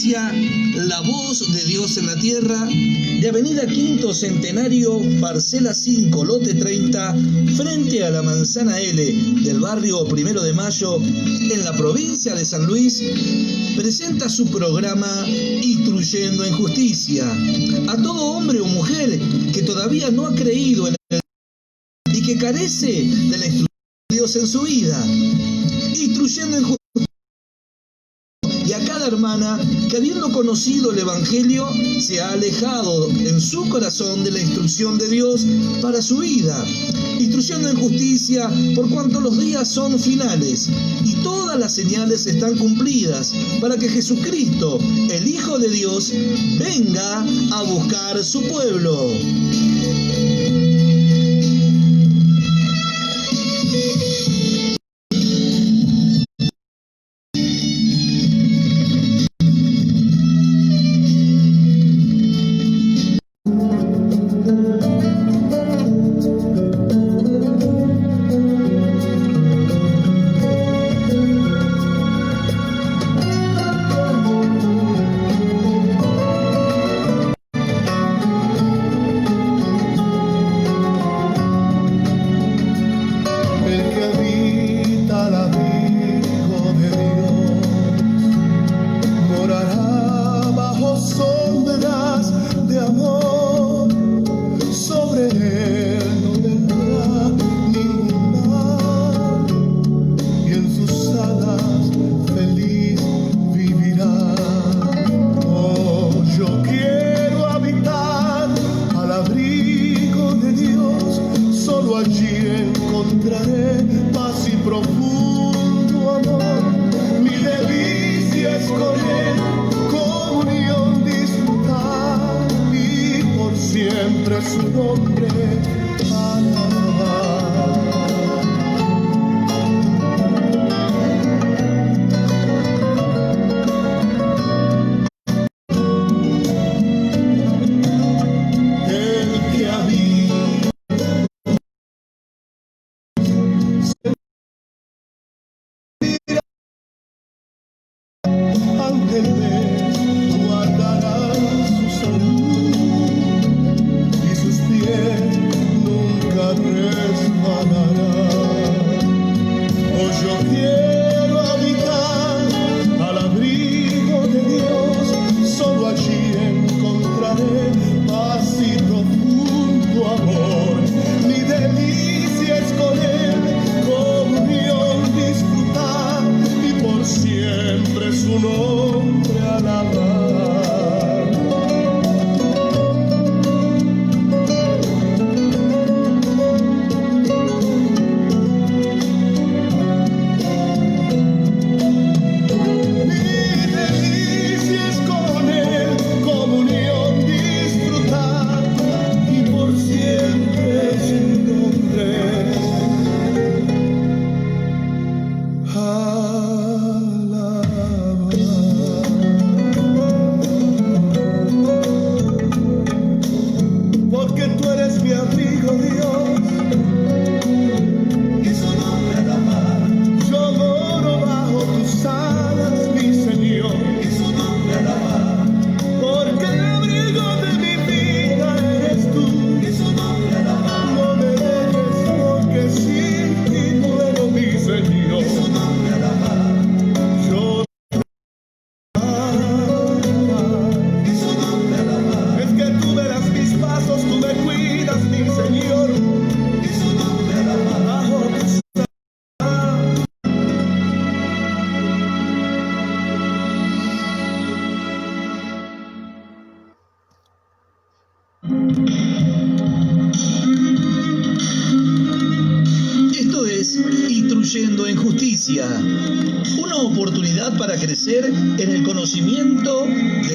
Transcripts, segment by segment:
iglesia La Voz de Dios en la Tierra, de Avenida Quinto Centenario, parcela 5, lote 30, frente a la Manzana L del barrio Primero de Mayo, en la provincia de San Luis, presenta su programa Instruyendo en Justicia. A todo hombre o mujer que todavía no ha creído en el y que carece de la instrucción de Dios en su vida. Instruyendo en Justicia. Y a cada hermana que, habiendo conocido el Evangelio, se ha alejado en su corazón de la instrucción de Dios para su vida. Instruyendo en justicia, por cuanto los días son finales y todas las señales están cumplidas para que Jesucristo, el Hijo de Dios, venga a buscar su pueblo. Esto es Instruyendo en Justicia, una oportunidad para crecer en el conocimiento de...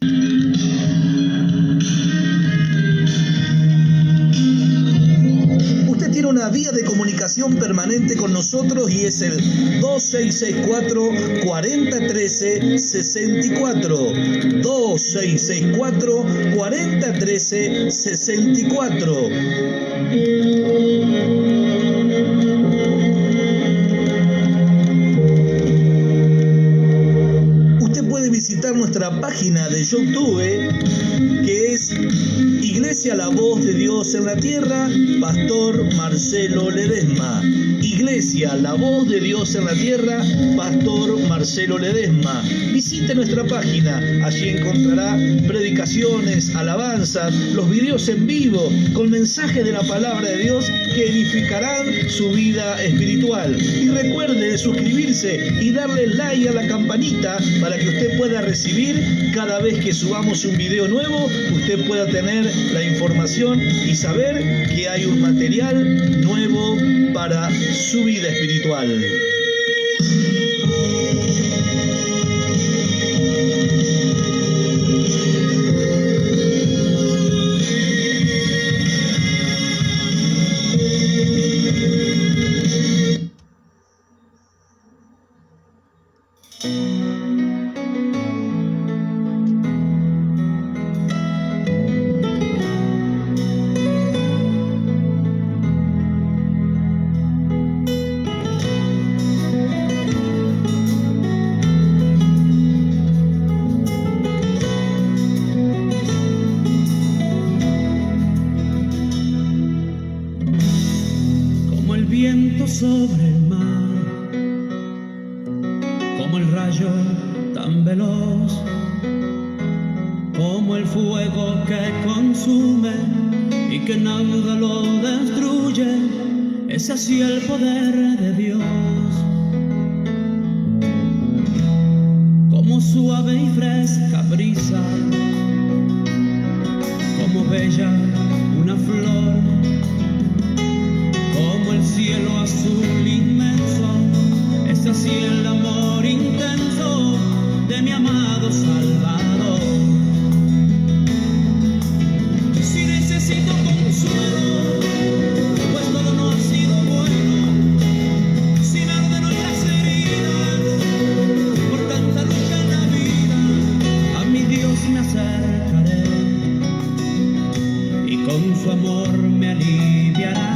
Usted tiene una vía de comunicación permanente con nosotros y es el 2664-4013-64. 2664-4013-64. Usted puede visitar nuestra página de YouTube, que es Iglesia La Voz de Dios en la Tierra, Pastor Marcelo Ledesma. Iglesia La Voz de Dios en la Tierra, Pastor Marcelo Ledesma. Visite nuestra página, allí encontrará predicaciones, alabanzas, los videos en vivo con mensajes de la palabra de Dios que edificarán su vida espiritual. Y recuerde de suscribirse y darle like a la campanita para que usted pueda recibir cada vez que subamos un video nuevo, usted pueda tener la información y saber que hay un material nuevo para su vida espiritual. Sobre el mar, como el rayo tan veloz, como el fuego que consume y que nada lo destruye, es así el poder de Dios. Como suave y fresca brisa, como bella una flor, como el cielo azul inmenso, es así el amor intenso de mi amado Salvador. Si necesito consuelo, pues todo no ha sido bueno, si me arden hoy las heridas, por tanta lucha en la vida, a mi Dios me acercaré, y con su amor me aliviará.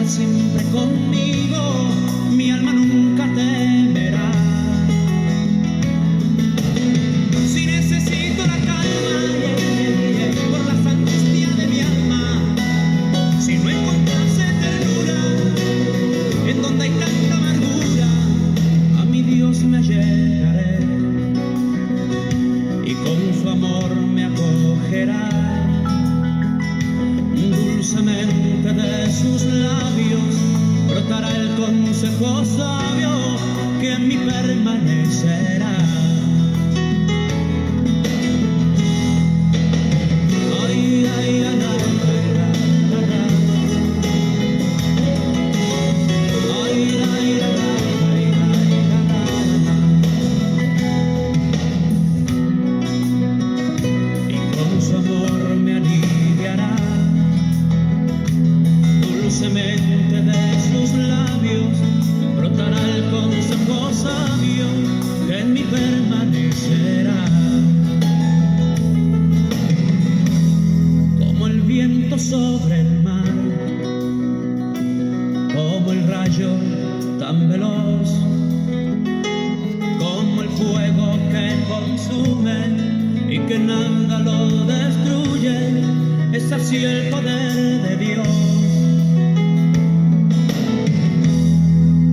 Siempre conmigo, mi alma nunca temerá. Si necesito la calma por las angustias de mi alma, si no encontrase ternura en donde hay tanta amargura, a mi Dios me allegaré y con su amor me acogerá. Dulcemente de sus labios brotará el consejo sabio que en mí permanecerá. Ay, ay, ay, y con su amor me aliviará. Dulcemente de sus labios brotará el consejo sabio que en mí permanecerá. Como el viento sobre el mar, como el rayo tan veloz, como el fuego que consume y que nada lo destruye, es así el poder de Dios.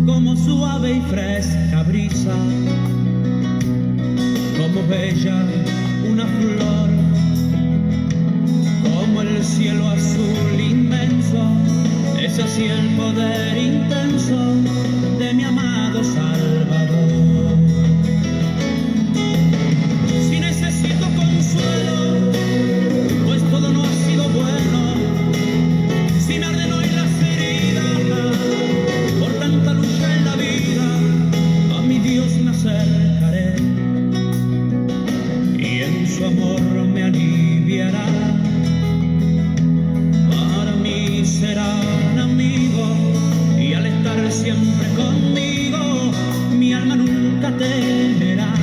Como suave y fresca brisa, como bella una flor, como el cielo azul inmenso, es así el poder intenso de mi amado Salvador. Si necesito consuelo, pues todo no ha sido bueno, si me arden hoy las heridas por tanta lucha en la vida, a mi Dios me acercaré y en su amor me aliviará. Para mí serán amigos y al estar siempre conmigo, mi alma nunca temerá.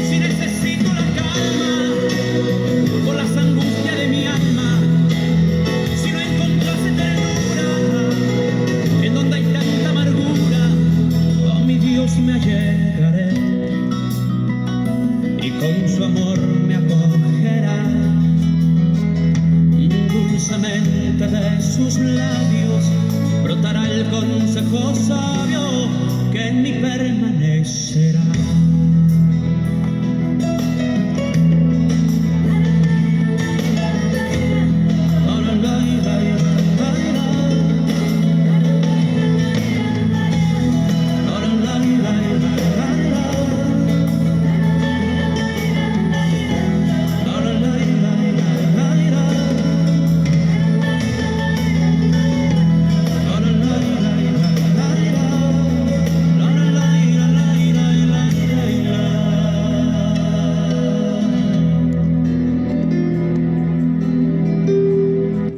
Si necesito la calma por las angustias de mi alma, si no encontrase ternura me allegaré y con su amor me acogerá. Dulcemente de sus labios brotará el consejo sabio que en mí permanecerá.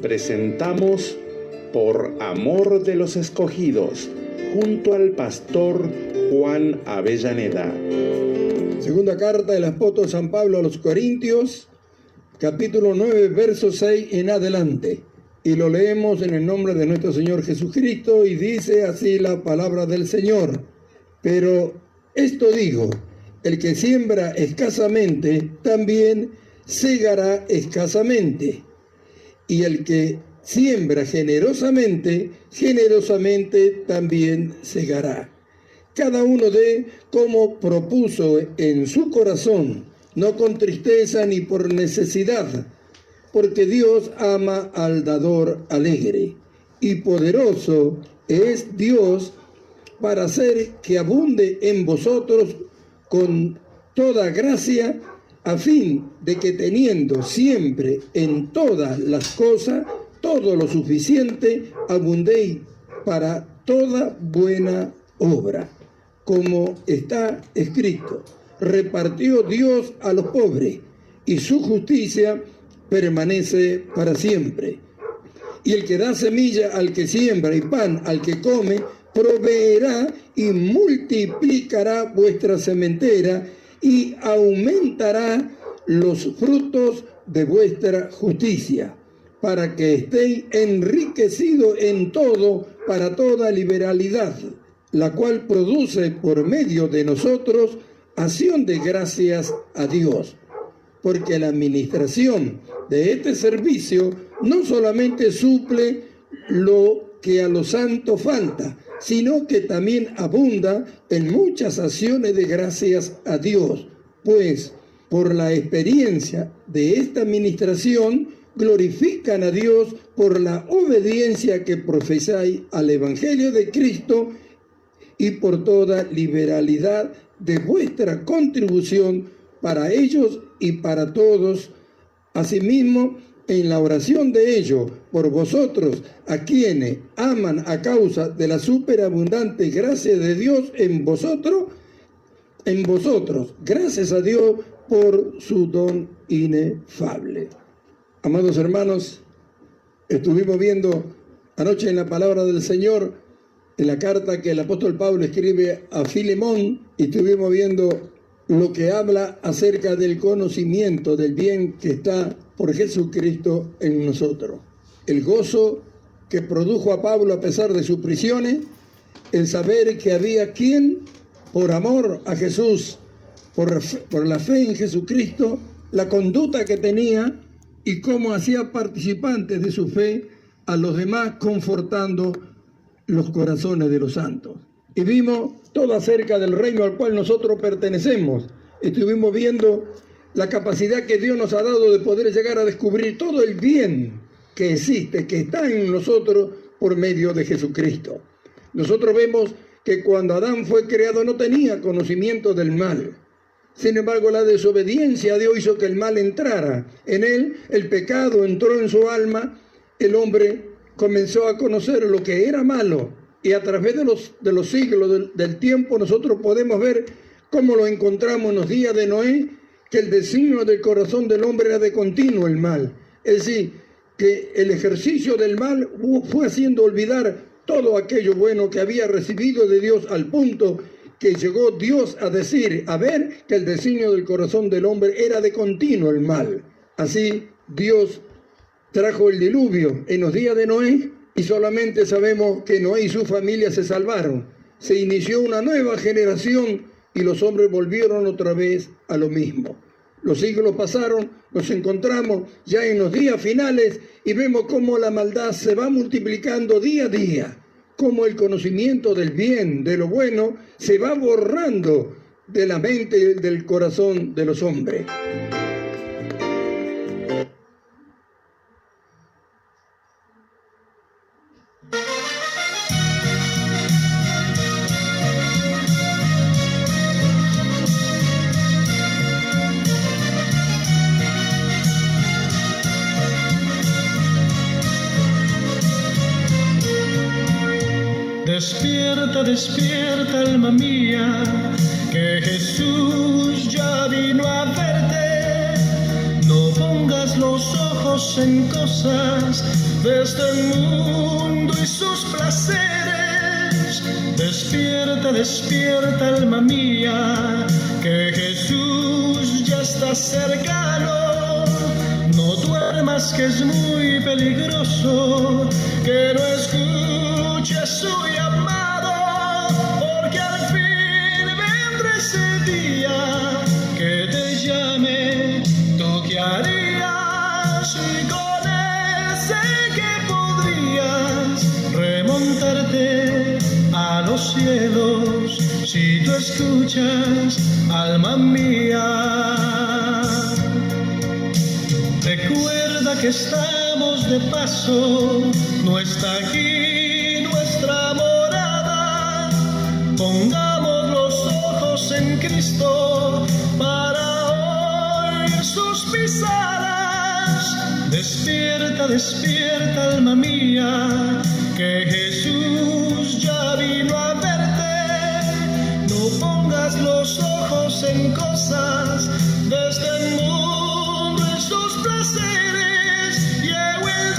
Presentamos Por Amor de los Escogidos, junto al pastor Juan Avellaneda. Segunda carta del apóstol San Pablo a los Corintios, capítulo 9, verso 6 en adelante. Y lo leemos en el nombre de nuestro Señor Jesucristo, y dice así la palabra del Señor. Pero esto digo, el que siembra escasamente, también segará escasamente. Y el que siembra generosamente, generosamente también segará. Cada uno dé como propuso en su corazón, no con tristeza ni por necesidad, porque Dios ama al dador alegre. Y poderoso es Dios para hacer que abunde en vosotros con toda gracia, a fin de que teniendo siempre en todas las cosas todo lo suficiente, abundéis para toda buena obra. Como está escrito, repartió Dios a los pobres, y su justicia permanece para siempre. Y el que da semilla al que siembra y pan al que come, proveerá y multiplicará vuestra sementera, y aumentará los frutos de vuestra justicia, para que estéis enriquecidos en todo para toda liberalidad, la cual produce por medio de nosotros acción de gracias a Dios. Porque la administración de este servicio no solamente suple lo que a los santos falta, sino que también abunda en muchas acciones de gracias a Dios, pues por la experiencia de esta administración glorifican a Dios por la obediencia que profesáis al Evangelio de Cristo y por toda liberalidad de vuestra contribución para ellos y para todos. Asimismo, en la oración de ellos por vosotros, a quienes aman a causa de la superabundante gracia de Dios en vosotros, gracias a Dios por su don inefable. Amados hermanos, estuvimos viendo anoche en la palabra del Señor, en la carta que el apóstol Pablo escribe a Filemón, y estuvimos viendo lo que habla acerca del conocimiento del bien que está por Jesucristo en nosotros. El gozo que produjo a Pablo a pesar de sus prisiones, el saber que había quien, por amor a Jesús, por la fe en Jesucristo, la conducta que tenía y cómo hacía participantes de su fe a los demás, confortando los corazones de los santos. Y vimos todo acerca del reino al cual nosotros pertenecemos. Estuvimos viendo la capacidad que Dios nos ha dado de poder llegar a descubrir todo el bien que existe, que está en nosotros por medio de Jesucristo. Nosotros vemos que cuando Adán fue creado no tenía conocimiento del mal. Sin embargo, la desobediencia a Dios hizo que el mal entrara en él, el pecado entró en su alma, el hombre comenzó a conocer lo que era malo, y a través de los siglos del tiempo nosotros podemos ver cómo lo encontramos en los días de Noé, que el designio del corazón del hombre era de continuo el mal. Es decir, que el ejercicio del mal fue haciendo olvidar todo aquello bueno que había recibido de Dios, al punto que llegó Dios a decir, a ver, que el designio del corazón del hombre era de continuo el mal. Así Dios trajo el diluvio en los días de Noé, y solamente sabemos que Noé y su familia se salvaron. se inició una nueva generación y los hombres volvieron otra vez a lo mismo. Los siglos pasaron, nos encontramos ya en los días finales y vemos cómo la maldad se va multiplicando día a día, cómo el conocimiento del bien, de lo bueno, se va borrando de la mente y del corazón de los hombres. Despierta, despierta, alma mía, que Jesús ya vino a verte. No pongas los ojos en cosas de este mundo y sus placeres. Despierta, despierta, alma mía, que Jesús ya está cercano. No duermas, que es muy peligroso, que no escuches su llamado, porque al fin vendrá ese día que te llame. ¿Tú qué harías con ese que podrías remontarte a los cielos si tú escuchas, alma mía? Recuerda que estamos de paso, no está aquí nuestra morada. Pongamos los ojos en Cristo para oír sus pisadas. Despierta, despierta, alma mía, que Jesús ya vino a verte. No pongas los ojos en cosas de este mundo, en sus placeres. Llegó el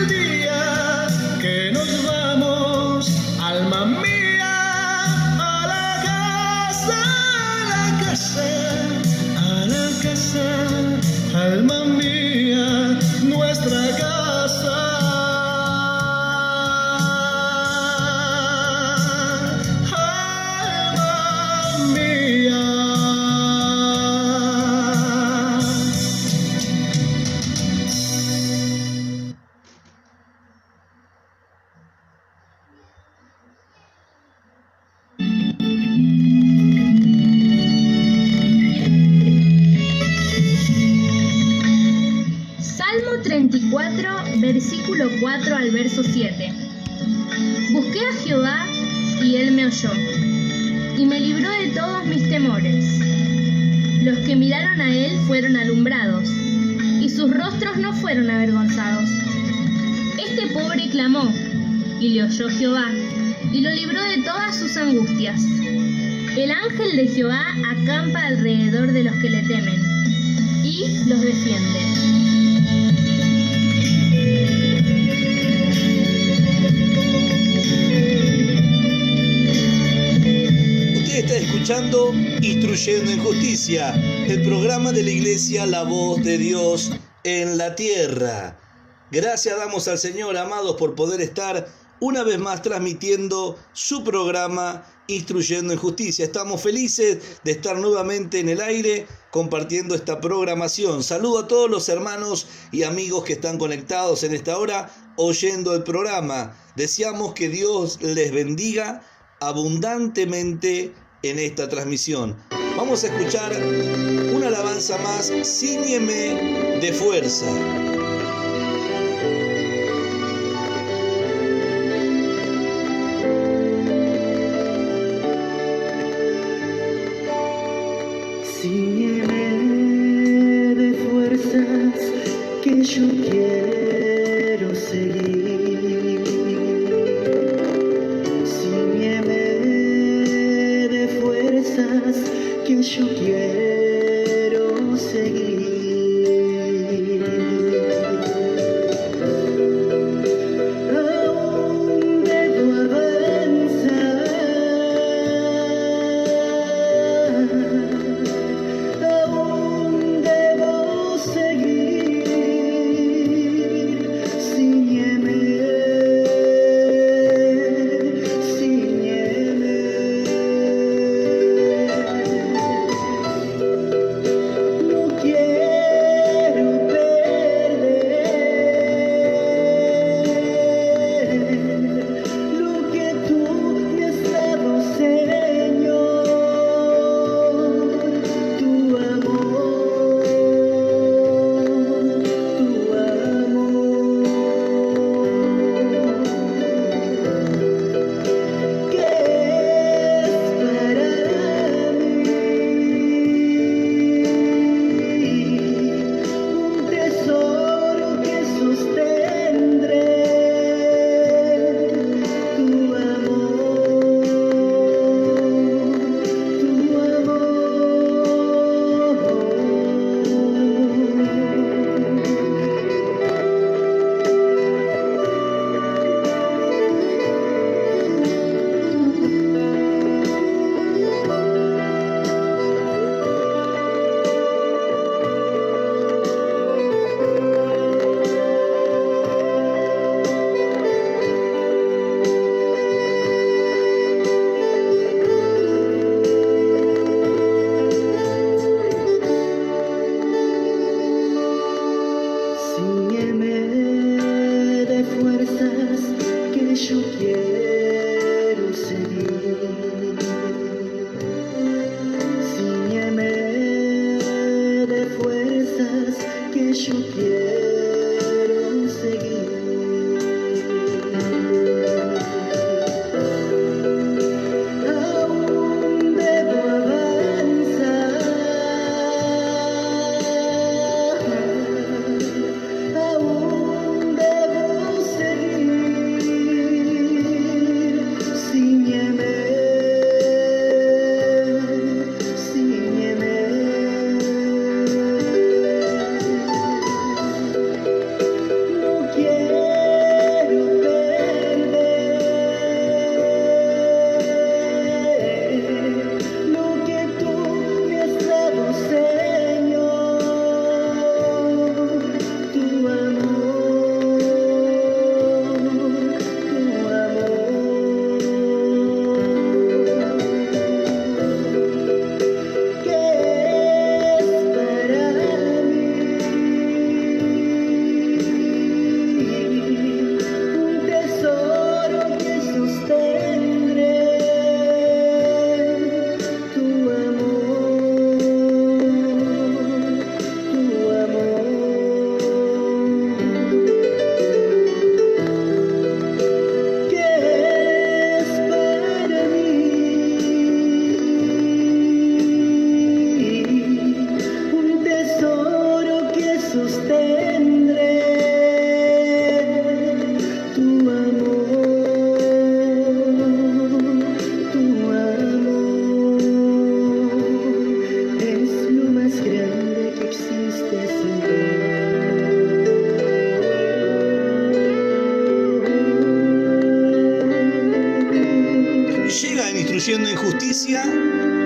día que nos vamos, alma mía, a la casa, a la casa, a la casa, alma mía, nuestra casa. Salmo 34, versículo 4 al verso 7. Busqué a Jehová y él me oyó, y me libró de todos mis temores. Los que miraron a él fueron alumbrados, y sus rostros no fueron avergonzados. Este pobre clamó, y le oyó Jehová, y lo libró de todas sus angustias. El ángel de Jehová acampa alrededor de los que le temen, y los defiende. Está escuchando Instruyendo en Justicia, el programa de la Iglesia La Voz de Dios en la Tierra. Gracias damos al Señor, amados, por poder estar una vez más transmitiendo su programa Instruyendo en Justicia. Estamos felices de estar nuevamente en el aire compartiendo esta programación. Saludo a todos los hermanos y amigos que están conectados en esta hora oyendo el programa. Deseamos que Dios les bendiga abundantemente en esta transmisión. Vamos a escuchar una alabanza más, Cíñeme de fuerza. Cíñeme de fuerzas que yo quiero seguir. Cíñeme de fuerzas que yo quiero seguir. Aún debo avanzar, aún debo seguir. Cíñeme,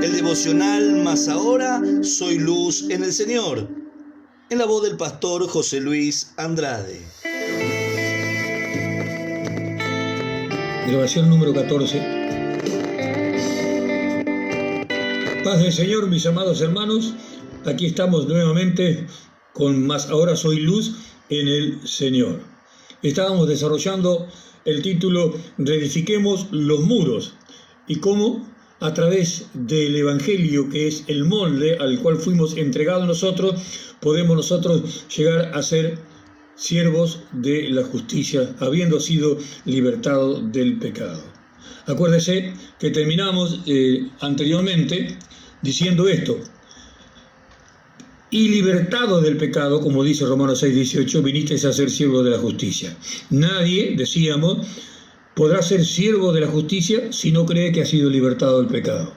El devocional Más Ahora Soy Luz en el Señor, en la voz del pastor José Luis Andrade. Grabación número 14. Paz del Señor, mis amados hermanos. Aquí estamos nuevamente con Más Ahora Soy Luz en el Señor. Estábamos desarrollando el título Reedifiquemos los muros y cómo a través del Evangelio, que es el molde al cual fuimos entregados nosotros, podemos nosotros llegar a ser siervos de la justicia, habiendo sido libertados del pecado. Acuérdese que terminamos anteriormente diciendo esto: y libertado del pecado, como dice Romanos 6:18, vinisteis a ser siervos de la justicia. Nadie, decíamos, podrá ser siervo de la justicia si no cree que ha sido libertado del pecado.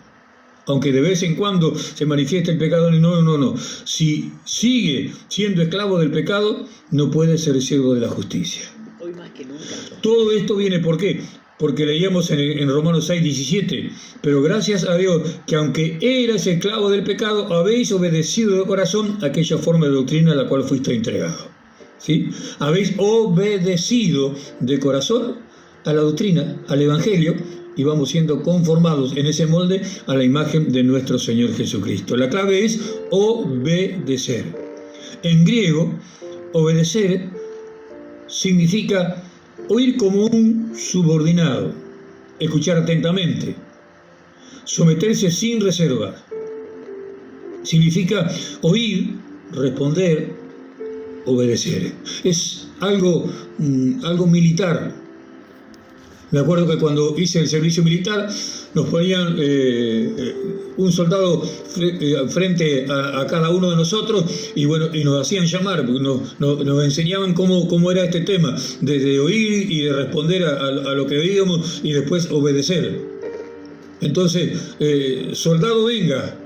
Aunque de vez en cuando se manifieste el pecado, no. Si sigue siendo esclavo del pecado, no puede ser siervo de la justicia. Hoy más que nunca. Todo esto viene, ¿por qué? Porque leíamos en Romanos 6:17, pero gracias a Dios que aunque eras esclavo del pecado, habéis obedecido de corazón aquella forma de doctrina a la cual fuiste entregado. ¿Sí? Habéis obedecido de corazón a la doctrina, al Evangelio, y vamos siendo conformados en ese molde a la imagen de nuestro Señor Jesucristo. La clave es obedecer. En griego, obedecer significa oír como un subordinado, escuchar atentamente, someterse sin reserva. Significa oír, responder, obedecer. Es algo militar. Me acuerdo que cuando hice el servicio militar nos ponían un soldado frente a cada uno de nosotros y nos hacían llamar, nos enseñaban cómo era este tema, de oír y de responder a lo que veíamos y después obedecer. Entonces, soldado venga,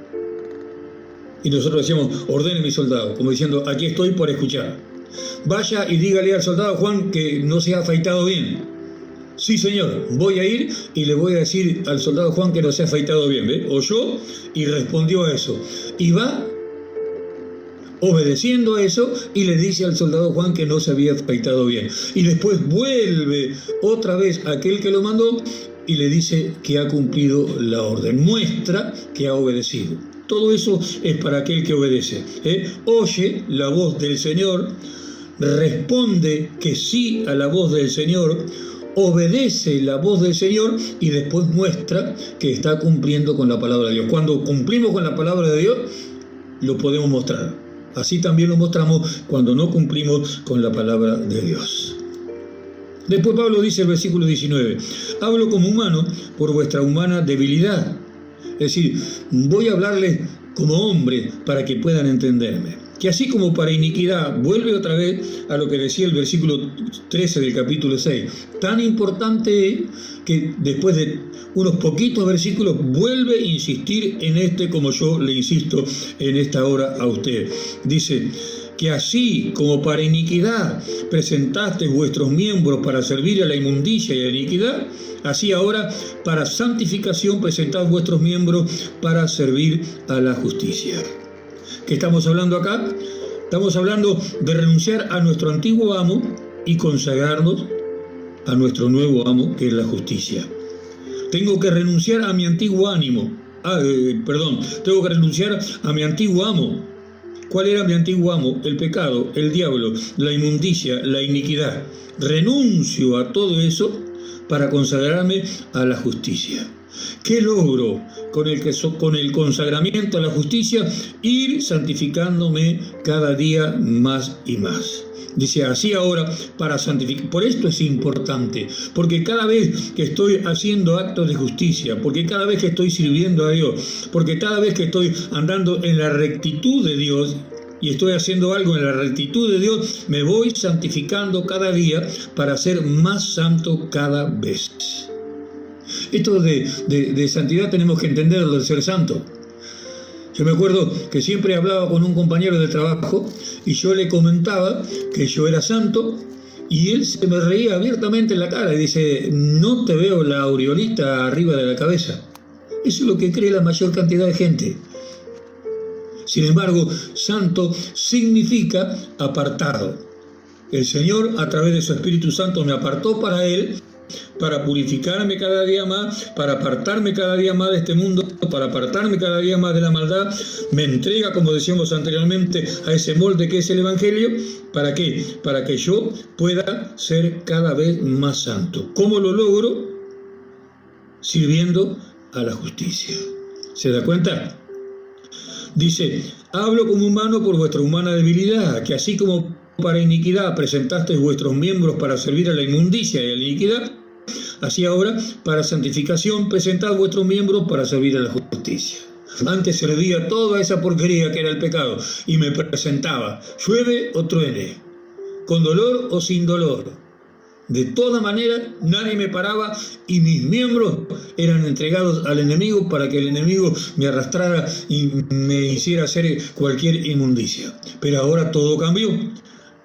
y nosotros decíamos, ordene mi soldado, como diciendo, aquí estoy por escuchar. Vaya y dígale al soldado Juan que no se ha afeitado bien. Sí, señor, voy a ir y le voy a decir al soldado Juan que no se ha afeitado bien, ¿ve? Oyó y respondió a eso. Y va obedeciendo a eso y le dice al soldado Juan que no se había afeitado bien. Y después vuelve otra vez aquel que lo mandó y le dice que ha cumplido la orden. Muestra que ha obedecido. Todo eso es para aquel que obedece. Oye la voz del Señor, responde que sí a la voz del Señor, obedece la voz del Señor y después muestra que está cumpliendo con la palabra de Dios. Cuando cumplimos con la palabra de Dios, lo podemos mostrar. Así también lo mostramos cuando no cumplimos con la palabra de Dios. Después Pablo dice en el versículo 19, hablo como humano por vuestra humana debilidad. Es decir, voy a hablarles como hombre para que puedan entenderme. Que así como para iniquidad, vuelve otra vez a lo que decía el versículo 13 del capítulo 6. Tan importante que después de unos poquitos versículos vuelve a insistir en este como yo le insisto en esta hora a usted. Dice que así como para iniquidad presentasteis vuestros miembros para servir a la inmundicia y a la iniquidad, así ahora para santificación presentad vuestros miembros para servir a la justicia. ¿Qué estamos hablando acá? Estamos hablando de renunciar a nuestro antiguo amo y consagrarnos a nuestro nuevo amo, que es la justicia. Tengo que renunciar a mi antiguo ánimo. Tengo que renunciar a mi antiguo amo. ¿Cuál era mi antiguo amo? El pecado, el diablo, la inmundicia, la iniquidad. Renuncio a todo eso para consagrarme a la justicia. ¿Qué logro con el consagramiento a la justicia? Ir santificándome cada día más y más. Dice, así ahora para santificar. Por esto es importante, porque cada vez que estoy haciendo actos de justicia, porque cada vez que estoy sirviendo a Dios, porque cada vez que estoy andando en la rectitud de Dios y estoy haciendo algo en la rectitud de Dios, me voy santificando cada día para ser más santo cada vez. Esto de santidad tenemos que entenderlo, de ser santo. Yo me acuerdo que siempre hablaba con un compañero de trabajo y yo le comentaba que yo era santo y él se me reía abiertamente en la cara y dice, no te veo la aureolita arriba de la cabeza. Eso es lo que cree la mayor cantidad de gente. Sin embargo, santo significa apartado. El Señor, a través de su Espíritu Santo, me apartó para Él, para purificarme cada día más, para apartarme cada día más de este mundo, para apartarme cada día más de la maldad. Me entrega, como decíamos anteriormente, a ese molde que es el Evangelio. ¿Para qué? Para que yo pueda ser cada vez más santo. ¿Cómo lo logro? Sirviendo a la justicia. ¿Se da cuenta? Dice, hablo como humano por vuestra humana debilidad, que así como para iniquidad presentasteis vuestros miembros para servir a la inmundicia y a la iniquidad, así ahora, para santificación, presentad vuestros miembros para servir a la justicia. Antes servía toda esa porquería que era el pecado y me presentaba, llueve o truene, con dolor o sin dolor. De toda manera, nadie me paraba y mis miembros eran entregados al enemigo para que el enemigo me arrastrara y me hiciera hacer cualquier inmundicia. Pero ahora todo cambió.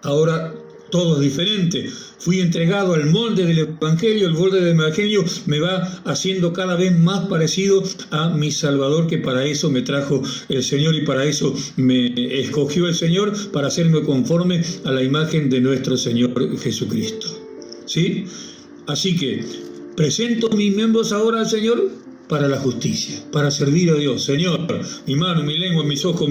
Ahora todo es diferente. Fui entregado al molde del Evangelio. El molde del Evangelio me va haciendo cada vez más parecido a mi Salvador, que para eso me trajo el Señor y para eso me escogió el Señor, para hacerme conforme a la imagen de nuestro Señor Jesucristo. ¿Sí? Así que presento mis miembros ahora al Señor para la justicia, para servir a Dios. Señor, mi mano, mi lengua, mis ojos,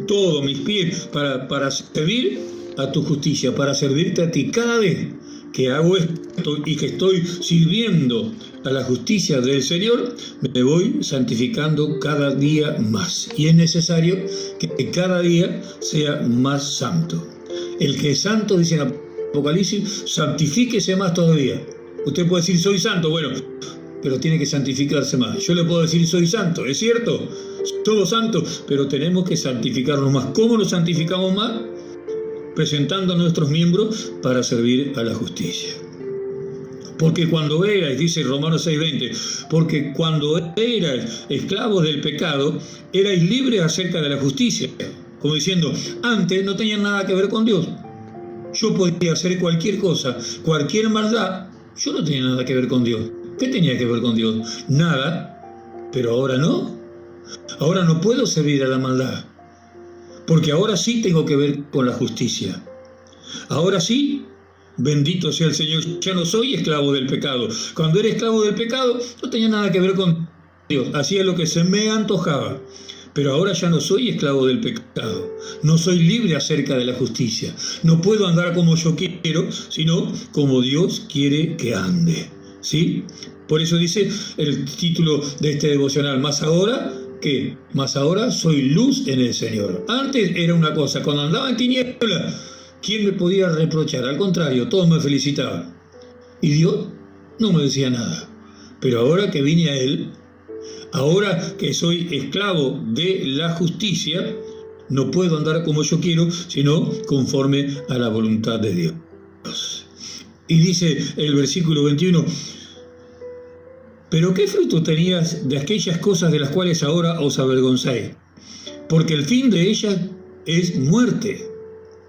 todo, mis pies, para servir a tu justicia, para servirte a ti. Cada vez que hago esto y que estoy sirviendo a la justicia del Señor, me voy santificando cada día más. Y es necesario que cada día sea más santo. El que es santo, dice en Apocalipsis, santifíquese más todavía. Usted puede decir soy santo, bueno, pero tiene que santificarse más. Yo le puedo decir soy santo, es cierto, todos santos, pero tenemos que santificarnos más. ¿Cómo nos santificamos más? Presentando a nuestros miembros para servir a la justicia. Porque cuando erais, dice Romanos 6:20, porque cuando erais esclavos del pecado, erais libres acerca de la justicia. Como diciendo, antes no tenían nada que ver con Dios. Yo podía hacer cualquier cosa, cualquier maldad, yo no tenía nada que ver con Dios. ¿Qué tenía que ver con Dios? Nada, pero ahora no. Ahora no puedo servir a la maldad, porque ahora sí tengo que ver con la justicia. Ahora sí, bendito sea el Señor, ya no soy esclavo del pecado. Cuando era esclavo del pecado, no tenía nada que ver con Dios, hacía lo que se me antojaba. Pero ahora ya no soy esclavo del pecado, no soy libre acerca de la justicia. No puedo andar como yo quiero, sino como Dios quiere que ande. ¿Sí? Por eso dice el título de este devocional, más ahora, ¿qué? Más ahora soy luz en el Señor. Antes era una cosa, cuando andaba en tinieblas, ¿quién me podía reprochar? Al contrario, todos me felicitaban. Y Dios no me decía nada. Pero ahora que vine a Él, ahora que soy esclavo de la justicia, no puedo andar como yo quiero, sino conforme a la voluntad de Dios. Y dice el versículo 21, ¿pero qué fruto tenías de aquellas cosas de las cuales ahora os avergonzáis? Porque el fin de ellas es muerte.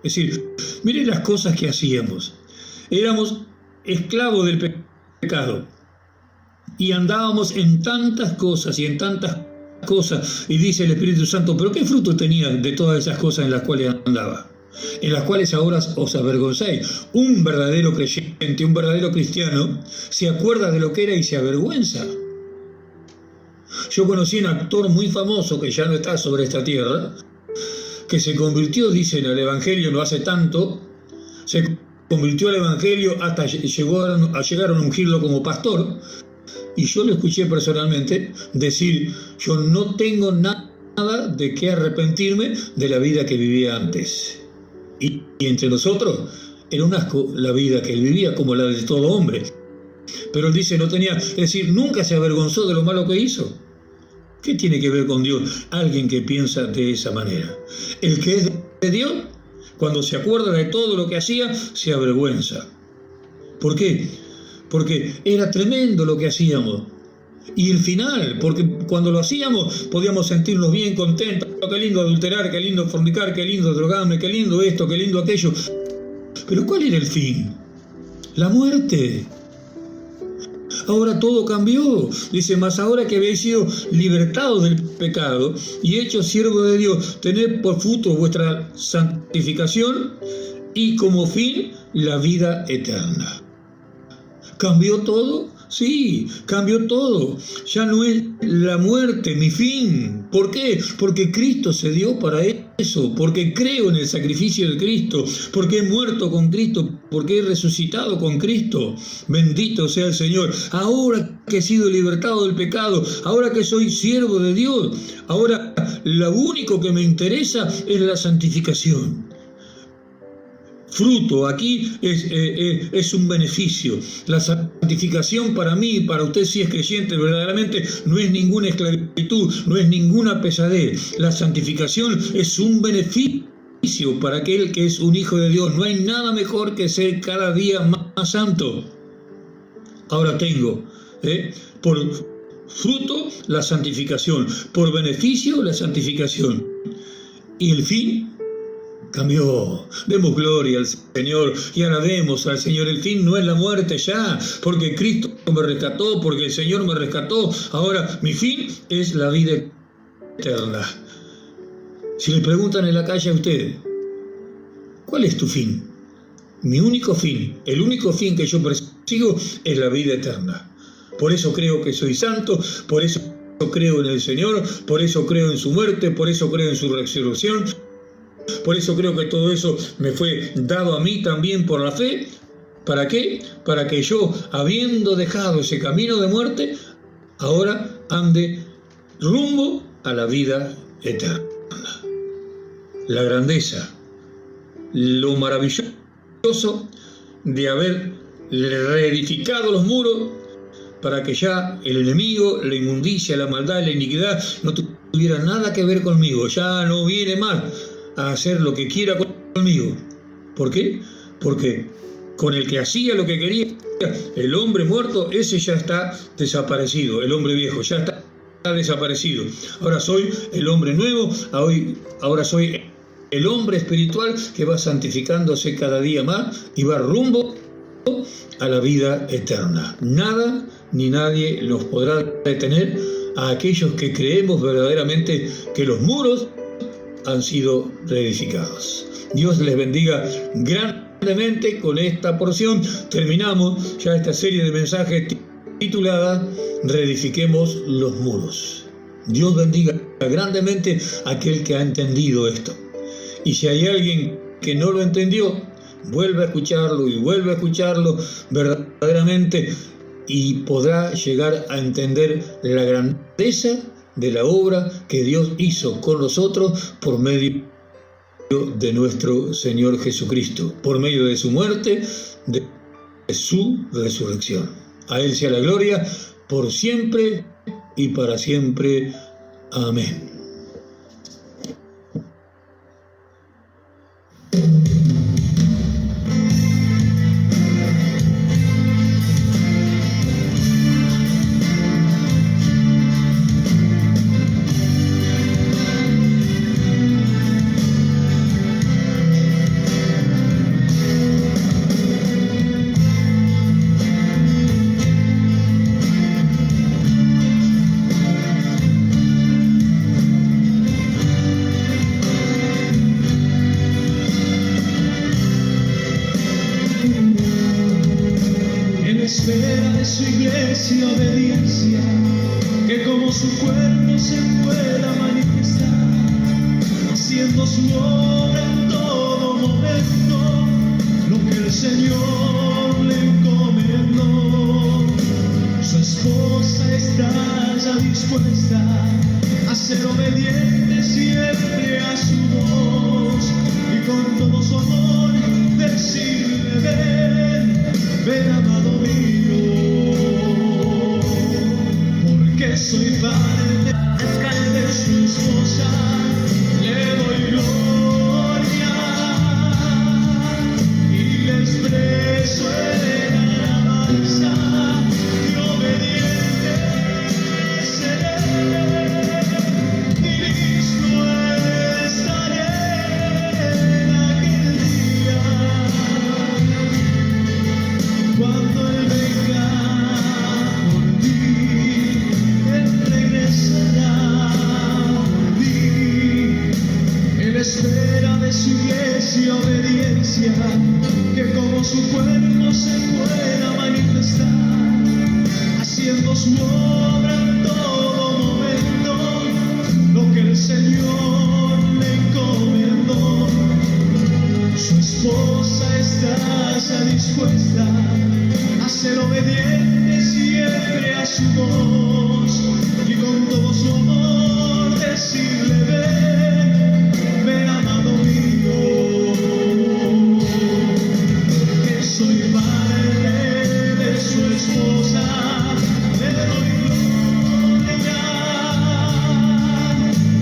Es decir, miren las cosas que hacíamos. Éramos esclavos del pecado. Y andábamos en tantas cosas y en tantas cosas. Y dice el Espíritu Santo, ¿pero qué fruto tenía de todas esas cosas en las cuales andaba? En las cuales ahora os avergonzáis. Un verdadero creyente, un verdadero cristiano, se acuerda de lo que era y se avergüenza. Yo conocí un actor muy famoso que ya no está sobre esta tierra, que se convirtió, dicen, al Evangelio no hace tanto, se convirtió al Evangelio hasta llegaron a ungirlo como pastor. Y yo lo escuché personalmente decir, yo no tengo nada de qué arrepentirme de la vida que vivía antes. Y entre nosotros era un asco la vida que él vivía, como la de todo hombre. Pero él dice, no tenía, es decir, nunca se avergonzó de lo malo que hizo. ¿Qué tiene que ver con Dios? Alguien que piensa de esa manera. El que es de Dios, cuando se acuerda de todo lo que hacía, se avergüenza. ¿Por qué? Porque era tremendo lo que hacíamos. Y el final, porque cuando lo hacíamos podíamos sentirnos bien contentos. Qué lindo adulterar, qué lindo fornicar, qué lindo drogarme, qué lindo esto, qué lindo aquello. Pero ¿cuál era el fin? La muerte. ahora todo cambió. Dice, mas ahora que habéis sido libertados del pecado y hechos siervos de Dios, tened por fruto vuestra santificación y como fin la vida eterna. ¿Cambió todo? Sí, cambió todo. Ya no es la muerte mi fin. ¿Por qué? Porque Cristo se dio para eso, porque creo en el sacrificio de Cristo, porque he muerto con Cristo, porque he resucitado con Cristo. Bendito sea el Señor. Ahora que he sido libertado del pecado, ahora que soy siervo de Dios, ahora lo único que me interesa es la santificación. Fruto, aquí es un beneficio. La santificación para mí y para usted, si es creyente, verdaderamente no es ninguna esclavitud, no es ninguna pesadez. La santificación es un beneficio para aquel que es un hijo de Dios. No hay nada mejor que ser cada día más santo. Ahora tengo, por fruto, la santificación, por beneficio, la santificación. Y el fin cambió. Demos gloria al Señor y alabemos al Señor. El fin no es la muerte ya, porque Cristo me rescató, porque el Señor me rescató. Ahora mi fin es la vida eterna. Si le preguntan en la calle a usted, ¿cuál es tu fin? Mi único fin, el único fin que yo persigo es la vida eterna. Por eso creo que soy santo, por eso creo en el Señor, por eso creo en su muerte, por eso creo en su resurrección. Por eso creo que todo eso me fue dado a mí también por la fe. ¿Para qué? Para que yo, habiendo dejado ese camino de muerte, ahora ande rumbo a la vida eterna. La grandeza, lo maravilloso de haber reedificado los muros para que ya el enemigo, la inmundicia, la maldad, la iniquidad no tuviera nada que ver conmigo. Ya no viene más a hacer lo que quiera conmigo. ¿Por qué? Porque con el que hacía lo que quería, el hombre muerto, ese ya está desaparecido. El hombre viejo ya está desaparecido. Ahora soy el hombre nuevo, ahora soy el hombre espiritual que va santificándose cada día más y va rumbo a la vida eterna. Nada ni nadie los podrá detener a aquellos que creemos verdaderamente que los muros han sido reedificados. Dios les bendiga grandemente. Con esta porción terminamos ya esta serie de mensajes titulada Reedifiquemos los muros. Dios bendiga grandemente a aquel que ha entendido esto. Y si hay alguien que no lo entendió, vuelve a escucharlo y vuelve a escucharlo verdaderamente y podrá llegar a entender la grandeza de la obra que Dios hizo con nosotros por medio de nuestro Señor Jesucristo, por medio de su muerte, de su resurrección. A Él sea la gloria por siempre y para siempre. Amén. Espera de su iglesia obediencia, que como su cuerpo se pueda manifestar, haciendo su obra en todo momento, lo que el Señor le encomendó. Su esposa está ya dispuesta a ser obediente siempre a su voz, y con todo su amor decirle: ven amado mío, porque soy padre de su esposa, le doy gloria y le expreso en alabanza, y obediente seré, y listo estaré en aquel día, cuando su obra en todo momento, lo que el Señor le encomendó. Su esposa está ya dispuesta a ser obediente siempre a su voz y con todo su amor decirle: ven amado mío, que soy padre de su esposa, le doy gloria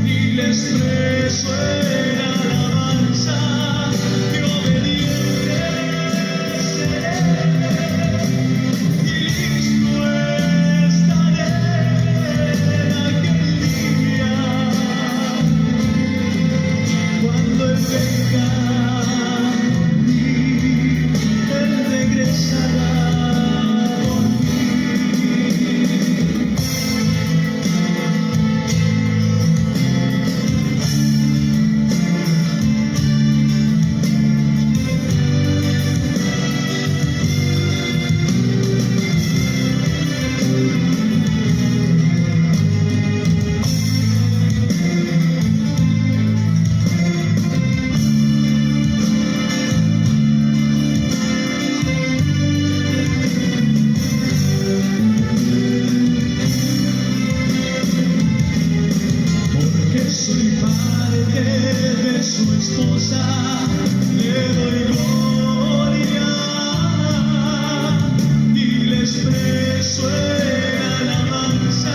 y le expreso en alabanza que obediente seré y listo estaré en aquel día cuando Él venga y Él regresará por mí. Porque soy parte de su esposa, le doy gloria y le expreso en alabanza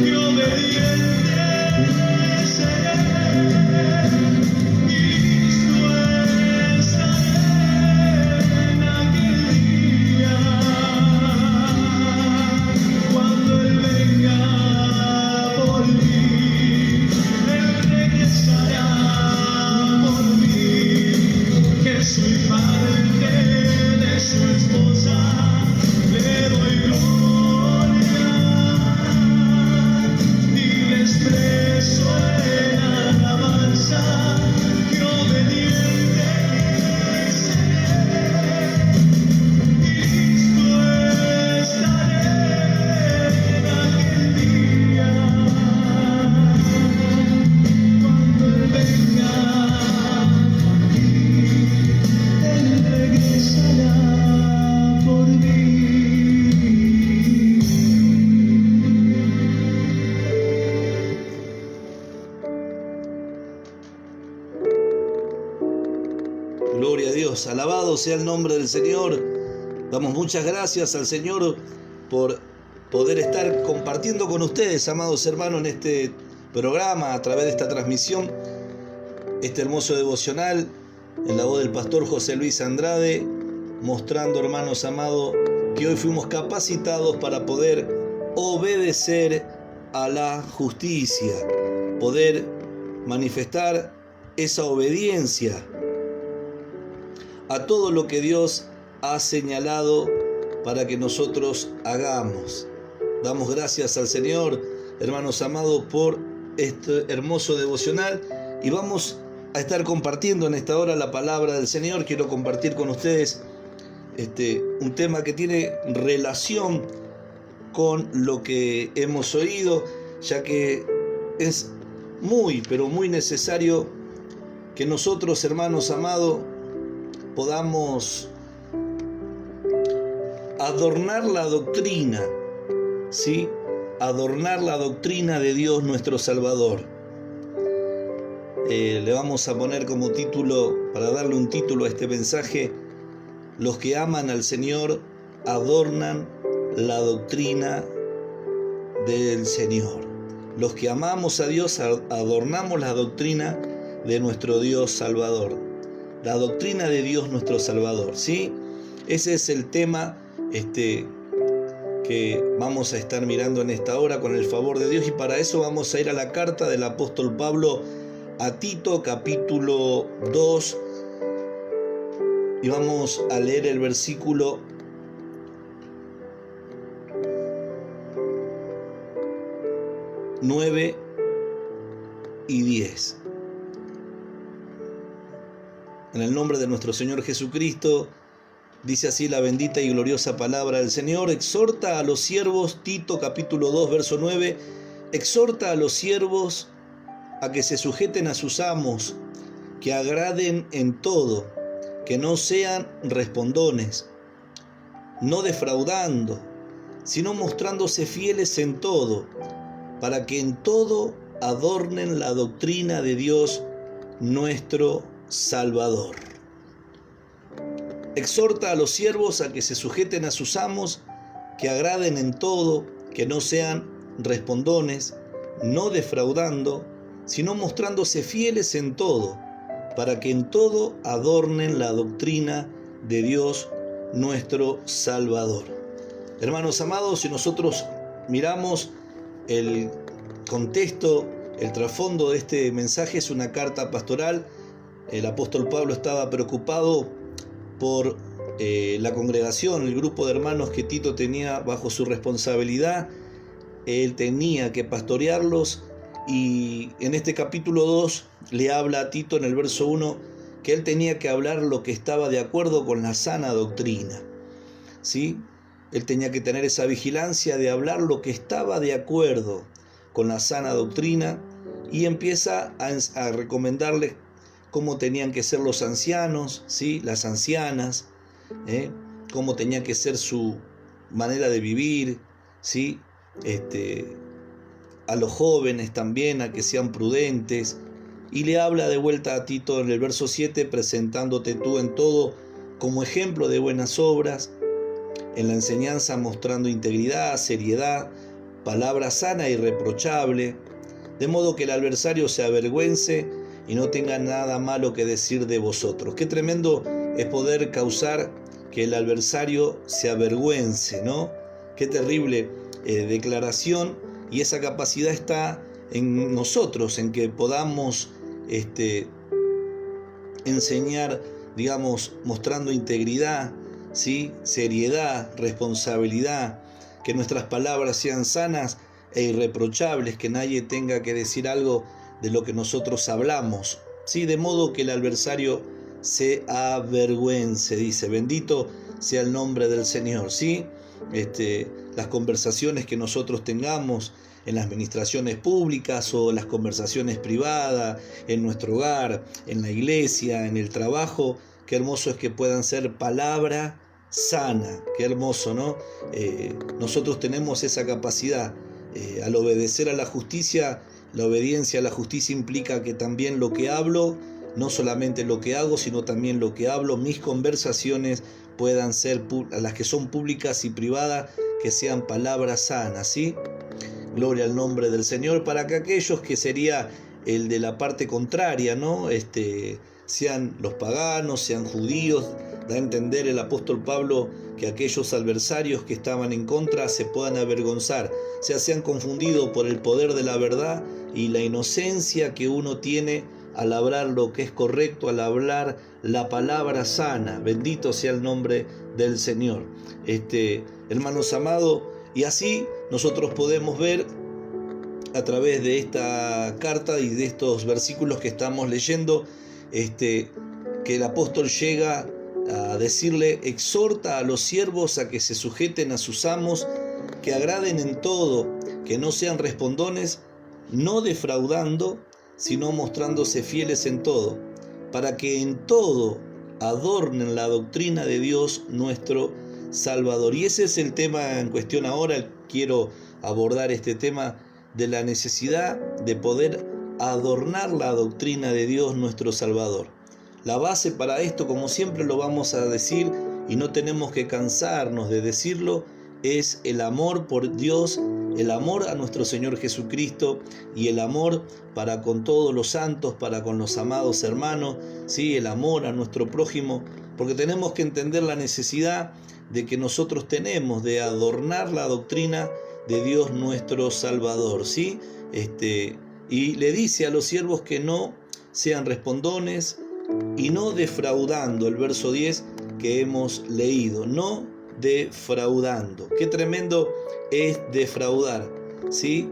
que obediente seré y listo estaré en aquel día cuando Él venga por mí. Él regresará por mí, que soy parte de su esposa, le doy gloria y le expreso en alabanza que obediente seré y listo estaré en aquel día cuando Él venga y Él regresará por mí. Gloria a Dios, alabado sea el nombre del Señor. Damos muchas gracias al Señor por poder estar compartiendo con ustedes, amados hermanos, en este programa, a través de esta transmisión, este hermoso devocional, en la voz del pastor José Luis Andrade, mostrando, hermanos amados, que hoy fuimos capacitados para poder obedecer a la justicia, poder manifestar esa obediencia a todo lo que Dios ha señalado para que nosotros hagamos. Damos gracias al Señor, hermanos amados, por este hermoso devocional, y vamos a estar compartiendo en esta hora la palabra del Señor. Quiero compartir con ustedes un tema que tiene relación con lo que hemos oído, ya que es muy, pero muy necesario que nosotros, hermanos amados, podamos adornar la doctrina, ¿sí? Adornar la doctrina de Dios nuestro Salvador. Le vamos a poner como título, para darle un título a este mensaje: los que aman al Señor adornan la doctrina del Señor. Los que amamos a Dios adornamos la doctrina de nuestro Dios Salvador. La doctrina de Dios nuestro Salvador, ¿sí? Ese es el tema que vamos a estar mirando en esta hora con el favor de Dios, y para eso vamos a ir a la carta del apóstol Pablo a Tito, capítulo 2, y vamos a leer el versículo 9 y 10. En el nombre de nuestro Señor Jesucristo, Dice así la bendita y gloriosa palabra del Señor. Exhorta a los siervos, Tito capítulo 2, verso 9, exhorta a los siervos a que se sujeten a sus amos, que agraden en todo, que no sean respondones, no defraudando, sino mostrándose fieles en todo, para que en todo adornen la doctrina de Dios nuestro Salvador. Exhorta a los siervos a que se sujeten a sus amos, que agraden en todo, que no sean respondones, no defraudando, sino mostrándose fieles en todo, para que en todo adornen la doctrina de Dios nuestro Salvador. Hermanos amados, si nosotros miramos el contexto, el trasfondo de este mensaje es una carta pastoral. El apóstol Pablo estaba preocupado por la congregación, el grupo de hermanos que Tito tenía bajo su responsabilidad. Él tenía que pastorearlos, y en este capítulo 2 le habla a Tito en el verso 1 que él tenía que hablar lo que estaba de acuerdo con la sana doctrina, ¿sí? Él tenía que tener esa vigilancia de hablar lo que estaba de acuerdo con la sana doctrina, y empieza a recomendarles cómo tenían que ser los ancianos, ¿sí? Las ancianas, cómo tenía que ser su manera de vivir, ¿sí? A los jóvenes también, a que sean prudentes, y le habla de vuelta a Tito en el verso 7, presentándote tú en todo como ejemplo de buenas obras, en la enseñanza mostrando integridad, seriedad, palabra sana y irreprochable, de modo que el adversario se avergüence y no tenga nada malo que decir de vosotros. Qué tremendo es poder causar que el adversario se avergüence, ¿no? Qué terrible declaración, y esa capacidad está en nosotros, en que podamos enseñar, digamos, mostrando integridad, ¿sí? Seriedad, responsabilidad, que nuestras palabras sean sanas e irreprochables, que nadie tenga que decir algo de lo que nosotros hablamos, ¿sí? De modo que el adversario se avergüence, dice. Bendito sea el nombre del Señor, ¿sí? Las conversaciones que nosotros tengamos en las administraciones públicas o las conversaciones privadas, en nuestro hogar, en la iglesia, en el trabajo, qué hermoso es que puedan ser palabra sana, qué hermoso, ¿no? Nosotros tenemos esa capacidad. Al obedecer a la justicia, la obediencia a la justicia implica que también lo que hablo, no solamente lo que hago, sino también lo que hablo, mis conversaciones puedan ser, las que son públicas y privadas, que sean palabras sanas, ¿sí? Gloria al nombre del Señor, para que aquellos que sería el de la parte contraria, ¿no? Sean los paganos, sean judíos, da a entender el apóstol Pablo que aquellos adversarios que estaban en contra se puedan avergonzar, sean confundidos por el poder de la verdad y la inocencia que uno tiene al hablar lo que es correcto, al hablar la palabra sana. Bendito sea el nombre del Señor. Hermanos amados, y así nosotros podemos ver a través de esta carta y de estos versículos que estamos leyendo, que el apóstol llega a decirle: exhorta a los siervos a que se sujeten a sus amos, que agraden en todo, que no sean respondones, no defraudando, sino mostrándose fieles en todo, para que en todo adornen la doctrina de Dios nuestro Salvador. Y ese es el tema en cuestión ahora. Quiero abordar este tema de la necesidad de poder adornar la doctrina de Dios nuestro Salvador. La base para esto, como siempre lo vamos a decir, y no tenemos que cansarnos de decirlo, es el amor por Dios, el amor a nuestro Señor Jesucristo y el amor para con todos los santos, para con los amados hermanos, ¿sí? El amor a nuestro prójimo, porque tenemos que entender la necesidad de que nosotros tenemos de adornar la doctrina de Dios nuestro Salvador, ¿sí? Y le dice a los siervos que no sean respondones y no defraudando, el verso 10 que hemos leído, no defraudando. Qué tremendo es defraudar, ¿sí?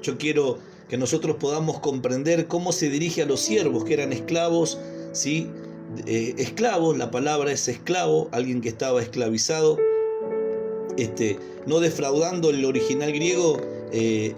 Yo quiero que nosotros podamos comprender cómo se dirige a los siervos que eran esclavos, ¿sí? esclavos, la palabra es esclavo, alguien que estaba esclavizado. No defraudando, el original griego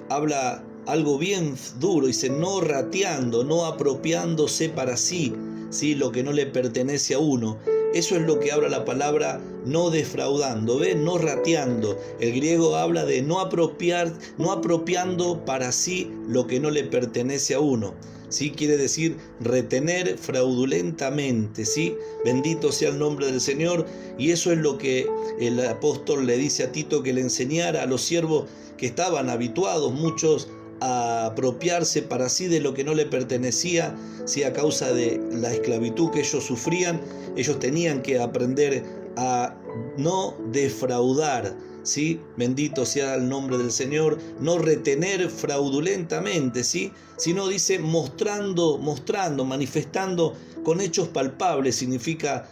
habla algo bien duro, dice no rateando, no apropiándose para sí, ¿sí? Lo que no le pertenece a uno. Eso es lo que habla la palabra no defraudando, ¿ve? No rateando. El griego habla de no apropiando para sí lo que no le pertenece a uno. ¿Sí? Quiere decir retener fraudulentamente, ¿sí? Bendito sea el nombre del Señor. Y eso es lo que el apóstol le dice a Tito que le enseñara a los siervos que estaban habituados, muchos, a apropiarse para sí de lo que no le pertenecía, ¿sí? A causa de la esclavitud que ellos sufrían. Ellos tenían que aprender a no defraudar, ¿sí? Bendito sea el nombre del Señor. No retener fraudulentamente, ¿sí? Sino dice mostrando, manifestando con hechos palpables, significa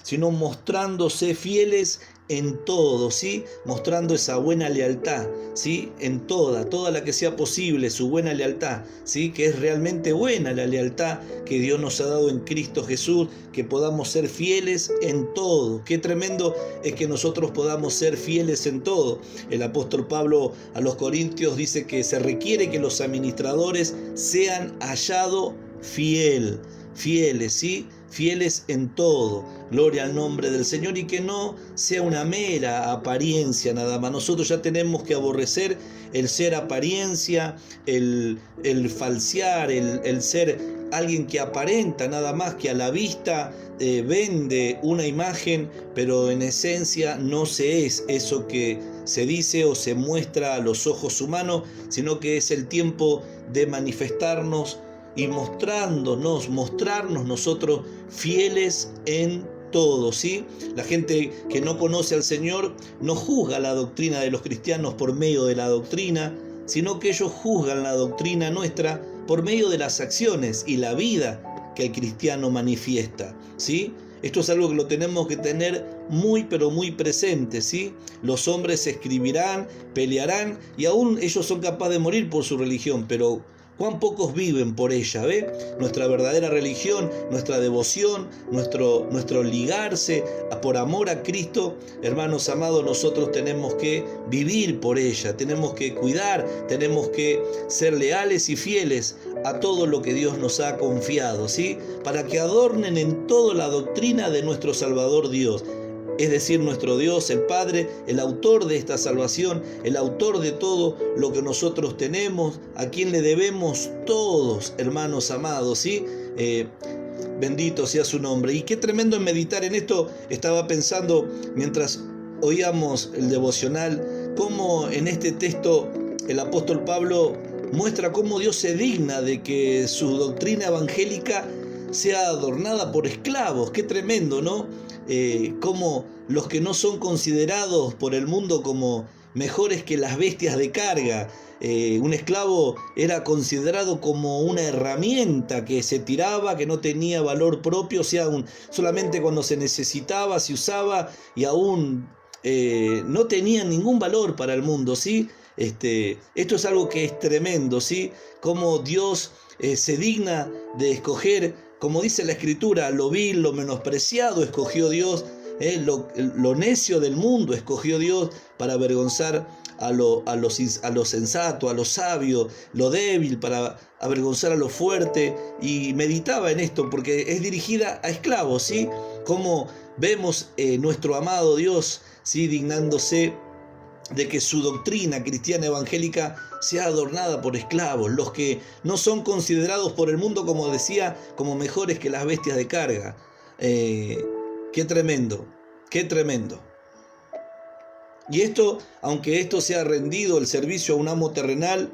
sino mostrándose fieles en todo, ¿sí? Mostrando esa buena lealtad, ¿sí? En toda la que sea posible, su buena lealtad, ¿sí? Que es realmente buena la lealtad que Dios nos ha dado en Cristo Jesús, que podamos ser fieles en todo. Qué tremendo es que nosotros podamos ser fieles en todo. El apóstol Pablo a los Corintios dice que se requiere que los administradores sean hallados fieles, ¿sí? Fieles en todo, gloria al nombre del Señor, y que no sea una mera apariencia nada más. Nosotros ya tenemos que aborrecer el ser apariencia, el falsear, el ser alguien que aparenta nada más, que a la vista vende una imagen, pero en esencia no se es eso que se dice o se muestra a los ojos humanos, sino que es el tiempo de manifestarnos y mostrarnos nosotros fieles en todo, ¿sí? La gente que no conoce al Señor no juzga la doctrina de los cristianos por medio de la doctrina, sino que ellos juzgan la doctrina nuestra por medio de las acciones y la vida que el cristiano manifiesta, ¿sí? Esto es algo que lo tenemos que tener muy pero muy presente, ¿sí? Los hombres escribirán, pelearán y aún ellos son capaces de morir por su religión, pero cuán pocos viven por ella, ¿ve? Nuestra verdadera religión, nuestra devoción, nuestro ligarse por amor a Cristo, hermanos amados, nosotros tenemos que vivir por ella, tenemos que cuidar, tenemos que ser leales y fieles a todo lo que Dios nos ha confiado, ¿sí? Para que adornen en todo la doctrina de nuestro Salvador Dios. Es decir, nuestro Dios, el Padre, el autor de esta salvación, el autor de todo lo que nosotros tenemos, a quien le debemos todos, hermanos amados, ¿sí? Bendito sea su nombre. Y qué tremendo en meditar en esto. Estaba pensando mientras oíamos el devocional, cómo en este texto el apóstol Pablo muestra cómo Dios se digna de que su doctrina evangélica sea adornada por esclavos. Qué tremendo, ¿no? Como los que no son considerados por el mundo como mejores que las bestias de carga. Un esclavo era considerado como una herramienta que se tiraba, que no tenía valor propio, o sea, solamente cuando se necesitaba, se usaba y aún no tenía ningún valor para el mundo, ¿sí? Esto es algo que es tremendo, ¿sí? Como Dios se digna de escoger, como dice la Escritura, lo vil, lo menospreciado escogió Dios, lo necio del mundo escogió Dios para avergonzar a lo sensato, a lo sabio, lo débil, para avergonzar a lo fuerte. Y meditaba en esto porque es dirigida a esclavos, ¿sí? Como vemos nuestro amado Dios, ¿sí? Dignándose de que su doctrina cristiana evangélica sea adornada por esclavos, los que no son considerados por el mundo, como decía, como mejores que las bestias de carga. Qué tremendo, qué tremendo. Y esto, aunque esto sea rendido el servicio a un amo terrenal,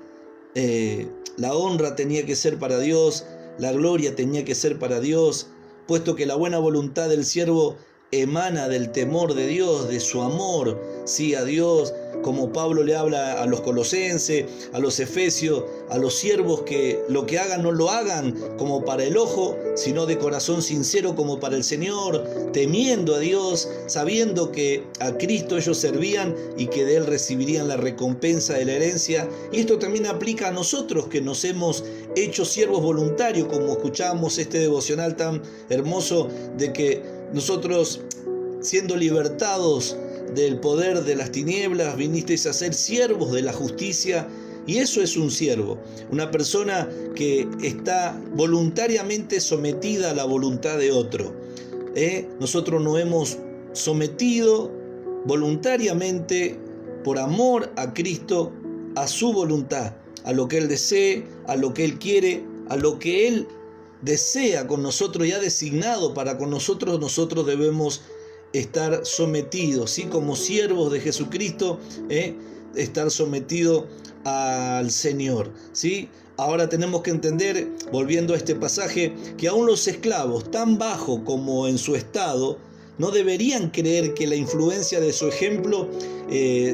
la honra tenía que ser para Dios, la gloria tenía que ser para Dios, puesto que la buena voluntad del siervo emana del temor de Dios, de su amor, sí, a Dios, como Pablo le habla a los colosenses, a los efesios, a los siervos, que lo que hagan no lo hagan como para el ojo, sino de corazón sincero como para el Señor, temiendo a Dios, sabiendo que a Cristo ellos servían y que de Él recibirían la recompensa de la herencia. Y esto también aplica a nosotros, que nos hemos hecho siervos voluntarios, como escuchábamos este devocional tan hermoso, de que nosotros, siendo libertados del poder de las tinieblas, vinisteis a ser siervos de la justicia. Y eso es un siervo, una persona que está voluntariamente sometida a la voluntad de otro. Nosotros nos hemos sometido voluntariamente, por amor a Cristo, a su voluntad, a lo que Él desee, a lo que Él quiere, a lo que Él desea con nosotros y ha designado para con nosotros. Nosotros debemos estar sometidos, ¿sí? Como siervos de Jesucristo, estar sometidos al Señor, ¿sí? Ahora tenemos que entender, volviendo a este pasaje, que aún los esclavos, tan bajos como en su estado, no deberían creer que la influencia de su ejemplo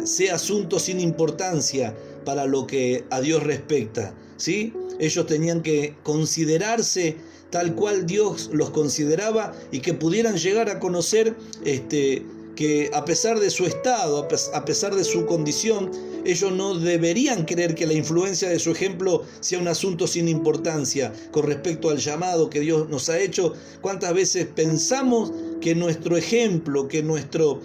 sea asunto sin importancia para lo que a Dios respecta, ¿sí? Ellos tenían que considerarse tal cual Dios los consideraba, y que pudieran llegar a conocer que a pesar de su estado, a pesar de su condición, ellos no deberían creer que la influencia de su ejemplo sea un asunto sin importancia con respecto al llamado que Dios nos ha hecho. ¿Cuántas veces pensamos que nuestro ejemplo, que nuestro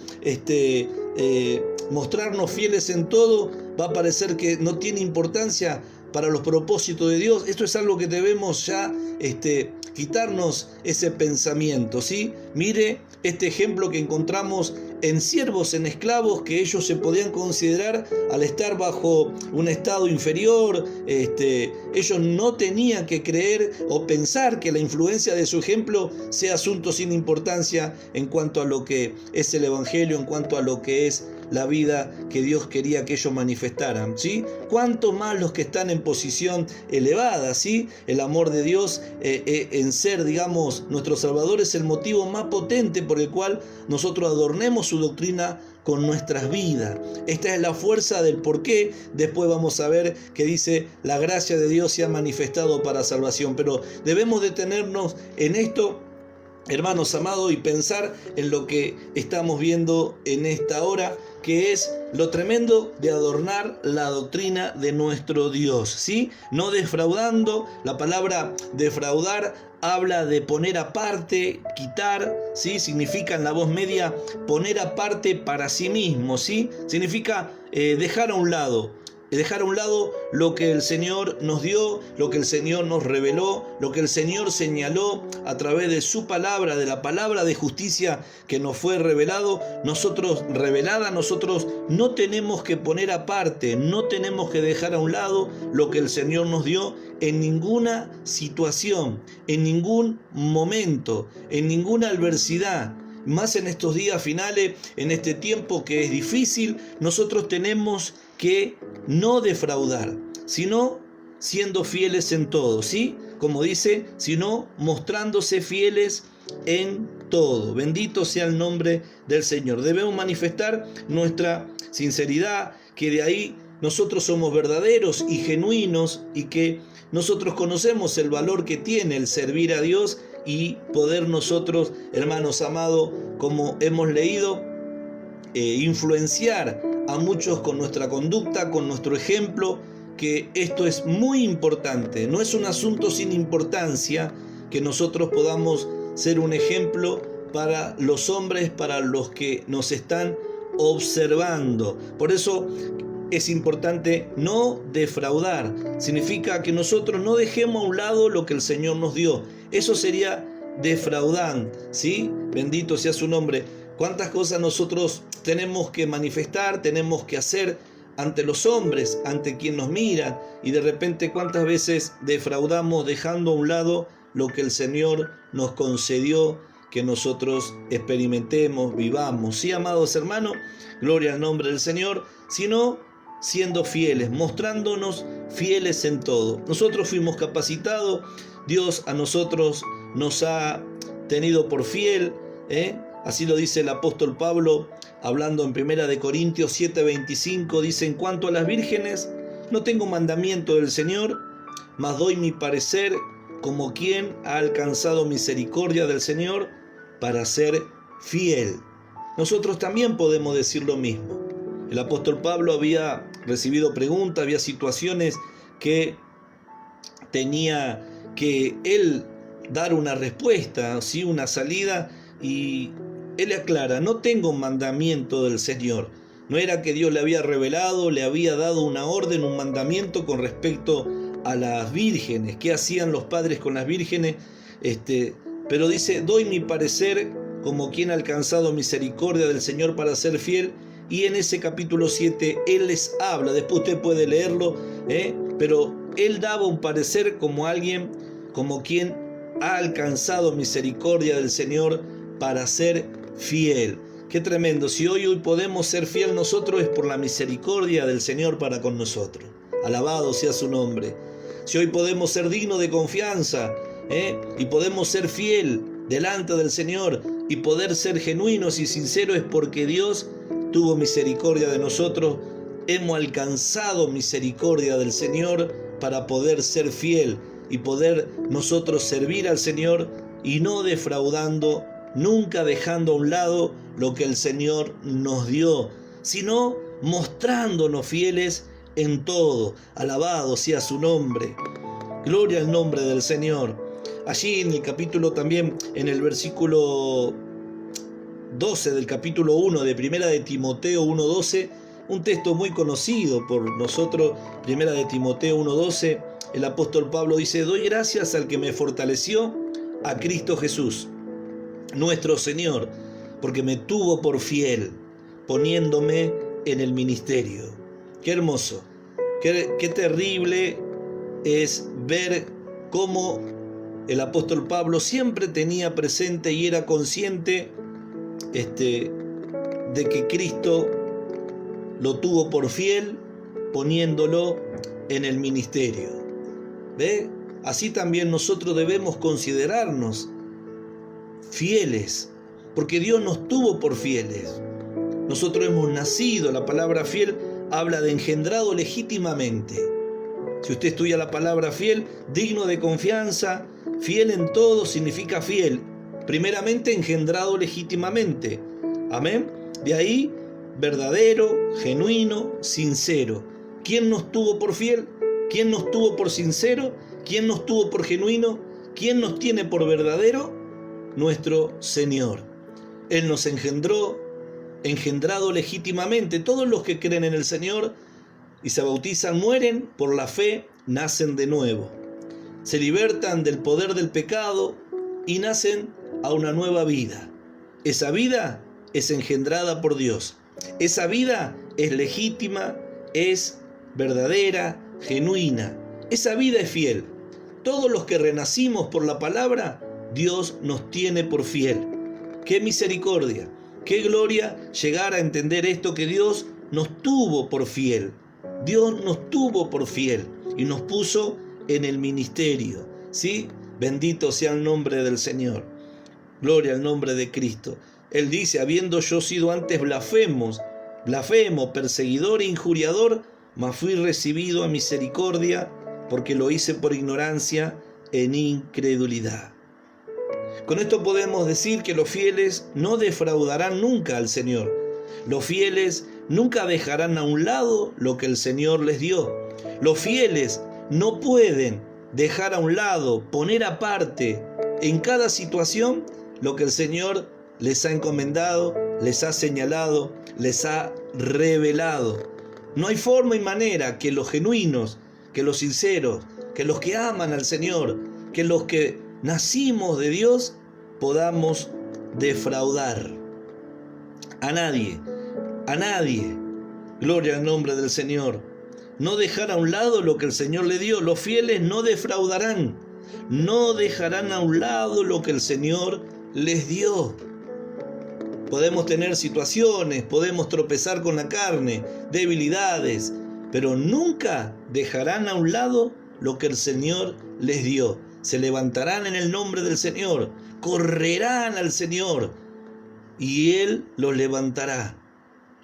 mostrarnos fieles en todo, va a parecer que no tiene importancia para los propósitos de Dios? Esto es algo que debemos ya quitarnos ese pensamiento, ¿sí? Mire este ejemplo que encontramos en siervos, en esclavos, que ellos se podían considerar, al estar bajo un estado inferior, ellos no tenían que creer o pensar que la influencia de su ejemplo sea asunto sin importancia en cuanto a lo que es el Evangelio, en cuanto a lo que es la vida que Dios quería que ellos manifestaran, ¿sí? Cuanto más los que están en posición elevada, ¿sí? El amor de Dios en ser, digamos, nuestro Salvador es el motivo más potente por el cual nosotros adornemos su doctrina con nuestras vidas. Esta es la fuerza del por qué. Después vamos a ver que dice: la gracia de Dios se ha manifestado para salvación. Pero debemos detenernos en esto, hermanos amados, y pensar en lo que estamos viendo en esta hora, que es lo tremendo de adornar la doctrina de nuestro Dios, ¿sí? No defraudando. La palabra defraudar habla de poner aparte, quitar, ¿sí? Significa en la voz media poner aparte para sí mismo, ¿sí? Significa dejar a un lado lo que el Señor nos dio, lo que el Señor nos reveló, lo que el Señor señaló a través de su palabra, de la palabra de justicia que nos fue nosotros no tenemos que poner aparte, no tenemos que dejar a un lado lo que el Señor nos dio en ninguna situación, en ningún momento, en ninguna adversidad. Más en estos días finales, en este tiempo que es difícil, nosotros tenemos que no defraudar, sino siendo fieles en todo, ¿sí? Como dice, sino mostrándose fieles en todo. Bendito sea el nombre del Señor. Debemos manifestar nuestra sinceridad, que de ahí nosotros somos verdaderos y genuinos, y que nosotros conocemos el valor que tiene el servir a Dios y poder nosotros, hermanos amados, como hemos leído, influenciar a muchos con nuestra conducta, con nuestro ejemplo, que esto es muy importante. No es un asunto sin importancia que nosotros podamos ser un ejemplo para los hombres, para los que nos están observando. Por eso es importante no defraudar. Significa que nosotros no dejemos a un lado lo que el Señor nos dio. Eso sería defraudar, ¿sí? Bendito sea su nombre. ¿Cuántas cosas nosotros tenemos que manifestar, tenemos que hacer ante los hombres, ante quien nos mira, y de repente cuántas veces defraudamos dejando a un lado lo que el Señor nos concedió que nosotros experimentemos, vivamos? Sí, amados hermanos, gloria al nombre del Señor, sino siendo fieles, mostrándonos fieles en todo. Nosotros fuimos capacitados, Dios a nosotros nos ha tenido por fiel, Así lo dice el apóstol Pablo hablando en 1 Corintios 7:25, dice: en cuanto a las vírgenes, no tengo mandamiento del Señor, mas doy mi parecer como quien ha alcanzado misericordia del Señor para ser fiel. Nosotros también podemos decir lo mismo. El apóstol Pablo había recibido preguntas, había situaciones que tenía que él dar una respuesta, ¿sí? Una salida, y él le aclara: no tengo mandamiento del Señor. No era que Dios le había revelado, le había dado una orden, un mandamiento con respecto a las vírgenes, qué hacían los padres con las vírgenes, pero dice: doy mi parecer como quien ha alcanzado misericordia del Señor para ser fiel. Y en ese capítulo 7 él les habla, después usted puede leerlo, pero él daba un parecer como alguien, como quien ha alcanzado misericordia del Señor para ser fiel. Qué tremendo. Si hoy podemos ser fiel nosotros, es por la misericordia del Señor para con nosotros. Alabado sea su nombre. Si hoy podemos ser dignos de confianza, y podemos ser fiel delante del Señor y poder ser genuinos y sinceros, es porque Dios tuvo misericordia de nosotros. Hemos alcanzado misericordia del Señor para poder ser fiel y poder nosotros servir al Señor, y no defraudando, nunca dejando a un lado lo que el Señor nos dio, sino mostrándonos fieles en todo. Alabado sea su nombre. Gloria al nombre del Señor. Allí en el capítulo también, en el versículo 12 del capítulo 1 de 1 de Timoteo 1:12, un texto muy conocido por nosotros, 1 de Timoteo 1:12, el apóstol Pablo dice: doy gracias al que me fortaleció, a Cristo Jesús, nuestro Señor, porque me tuvo por fiel, poniéndome en el ministerio. Qué hermoso, qué terrible es ver cómo el apóstol Pablo siempre tenía presente y era consciente de que Cristo lo tuvo por fiel, poniéndolo en el ministerio. ¿Ve? Así también nosotros debemos considerarnos fieles, porque Dios nos tuvo por fieles. Nosotros hemos nacido, la palabra fiel habla de engendrado legítimamente. Si usted estudia la palabra fiel, digno de confianza, fiel en todo, significa fiel, primeramente engendrado legítimamente. Amén. De ahí, verdadero, genuino, sincero. ¿Quién nos tuvo por fiel? ¿Quién nos tuvo por sincero? ¿Quién nos tuvo por genuino? ¿Quién nos tiene por verdadero? Nuestro Señor. Él nos engendró, engendrado legítimamente. Todos los que creen en el Señor y se bautizan mueren, por la fe nacen de nuevo. Se libertan del poder del pecado y nacen a una nueva vida. Esa vida es engendrada por Dios. Esa vida es legítima, es verdadera, genuina. Esa vida es fiel. Todos los que renacimos por la palabra, Dios nos tiene por fiel. ¡Qué misericordia! ¡Qué gloria llegar a entender esto, que Dios nos tuvo por fiel! Dios nos tuvo por fiel y nos puso en el ministerio. ¿Sí? Bendito sea el nombre del Señor. Gloria al nombre de Cristo. Él dice: habiendo yo sido antes blasfemo, perseguidor e injuriador, mas fui recibido a misericordia, porque lo hice por ignorancia en incredulidad. Con esto podemos decir que los fieles no defraudarán nunca al Señor. Los fieles nunca dejarán a un lado lo que el Señor les dio. Los fieles no pueden dejar a un lado, poner aparte en cada situación lo que el Señor les ha encomendado, les ha señalado, les ha revelado. No hay forma y manera que los genuinos, que los sinceros, que los que aman al Señor, que los que nacimos de Dios, podamos defraudar a nadie, a nadie. Gloria al nombre del Señor. No dejar a un lado lo que el Señor le dio. Los fieles no defraudarán, no dejarán a un lado lo que el Señor les dio. Podemos tener situaciones, podemos tropezar con la carne, debilidades, pero nunca dejarán a un lado lo que el Señor les dio. Se levantarán en el nombre del Señor, correrán al Señor y Él los levantará.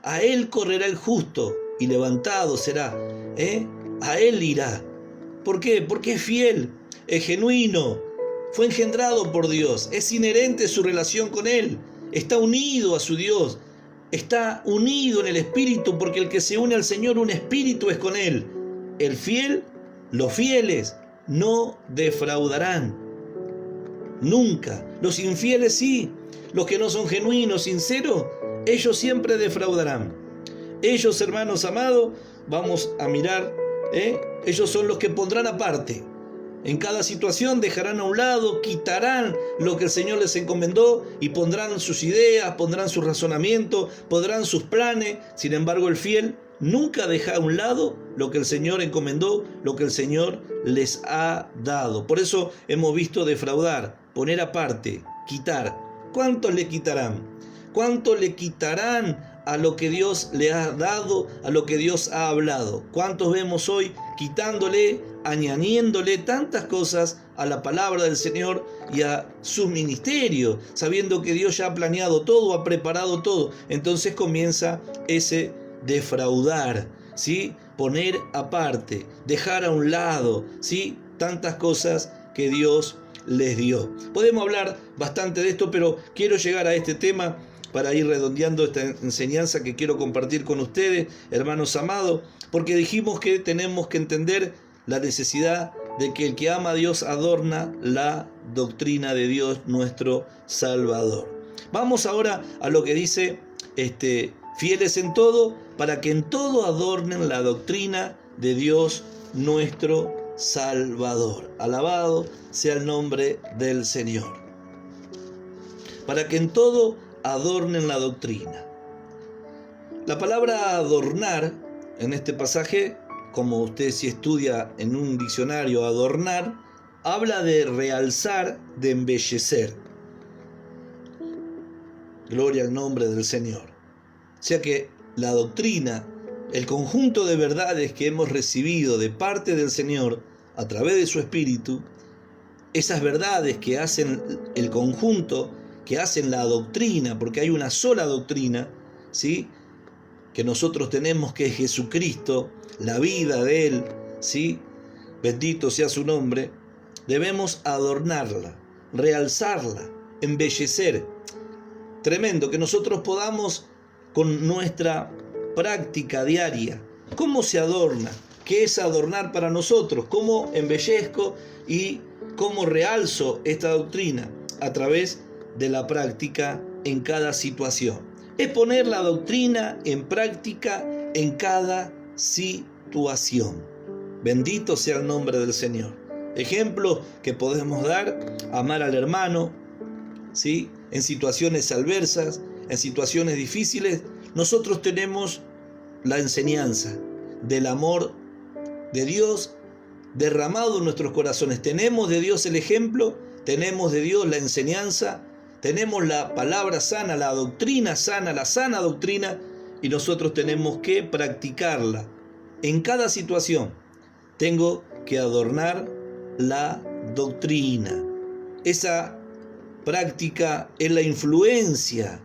A él correrá el justo y levantado será. A él irá. ¿Por qué? Porque es fiel, es genuino, fue engendrado por Dios, es inherente su relación con él, está unido a su Dios, está unido en el Espíritu, porque el que se une al Señor, un espíritu es con él. El fiel, los fieles no defraudarán. Nunca. Los infieles sí. Los que no son genuinos, sinceros, ellos siempre defraudarán. Ellos, hermanos amados, vamos a mirar, ellos son los que pondrán aparte. En cada situación dejarán a un lado, quitarán lo que el Señor les encomendó y pondrán sus ideas, pondrán sus razonamientos, pondrán sus planes. Sin embargo, el fiel nunca deja a un lado lo que el Señor encomendó, lo que el Señor les ha dado. Por eso hemos visto defraudar, poner aparte, quitar. ¿Cuántos le quitarán? ¿Cuánto le quitarán a lo que Dios le ha dado, a lo que Dios ha hablado? ¿Cuántos vemos hoy quitándole, añadiéndole tantas cosas a la palabra del Señor y a su ministerio, sabiendo que Dios ya ha planeado todo, ha preparado todo? Entonces comienza ese defraudar, ¿sí? Poner aparte, dejar a un lado, ¿sí? Tantas cosas que Dios les dio. Podemos hablar bastante de esto, pero quiero llegar a este tema para ir redondeando esta enseñanza que quiero compartir con ustedes, hermanos amados, porque dijimos que tenemos que entender la necesidad de que el que ama a Dios adorna la doctrina de Dios nuestro Salvador. Vamos ahora a lo que dice fieles en todo, para que en todo adornen la doctrina de Dios nuestro Salvador. Alabado sea el nombre del Señor. Para que en todo adornen la doctrina. La palabra adornar en este pasaje, como usted si estudia en un diccionario, adornar, habla de realzar, de embellecer. Gloria al nombre del Señor. O sea que la doctrina, el conjunto de verdades que hemos recibido de parte del Señor a través de su Espíritu, esas verdades que hacen el conjunto, que hacen la doctrina, porque hay una sola doctrina, ¿sí?, que nosotros tenemos, que es Jesucristo, la vida de Él, ¿sí?, bendito sea su nombre, debemos adornarla, realzarla, embellecer. Tremendo, que nosotros podamos con nuestra práctica diaria. ¿Cómo se adorna? ¿Qué es adornar para nosotros? ¿Cómo embellezco y cómo realzo esta doctrina? A través de la práctica en cada situación. Es poner la doctrina en práctica en cada situación. Bendito sea el nombre del Señor. Ejemplos que podemos dar: amar al hermano, ¿sí?, en situaciones adversas, en situaciones difíciles. Nosotros tenemos la enseñanza del amor de Dios derramado en nuestros corazones. Tenemos de Dios el ejemplo, tenemos de Dios la enseñanza, tenemos la palabra sana, la doctrina sana, la sana doctrina, y nosotros tenemos que practicarla. En cada situación tengo que adornar la doctrina. Esa práctica es la influencia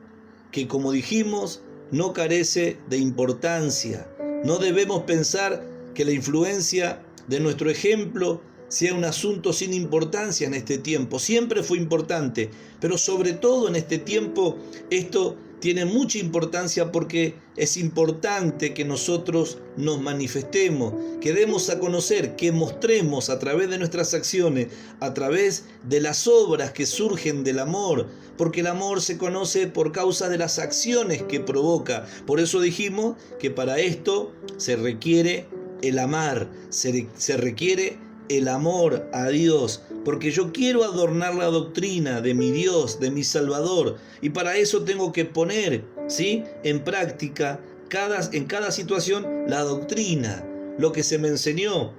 que, como dijimos, no carece de importancia. No debemos pensar que la influencia de nuestro ejemplo sea un asunto sin importancia en este tiempo. Siempre fue importante, pero sobre todo en este tiempo esto tiene mucha importancia, porque es importante que nosotros nos manifestemos, que demos a conocer, que mostremos a través de nuestras acciones, a través de las obras que surgen del amor, porque el amor se conoce por causa de las acciones que provoca. Por eso dijimos que para esto se requiere el amar, se requiere el amor a Dios, porque yo quiero adornar la doctrina de mi Dios, de mi Salvador, y para eso tengo que poner, ¿sí?, en práctica en cada situación la doctrina, lo que se me enseñó,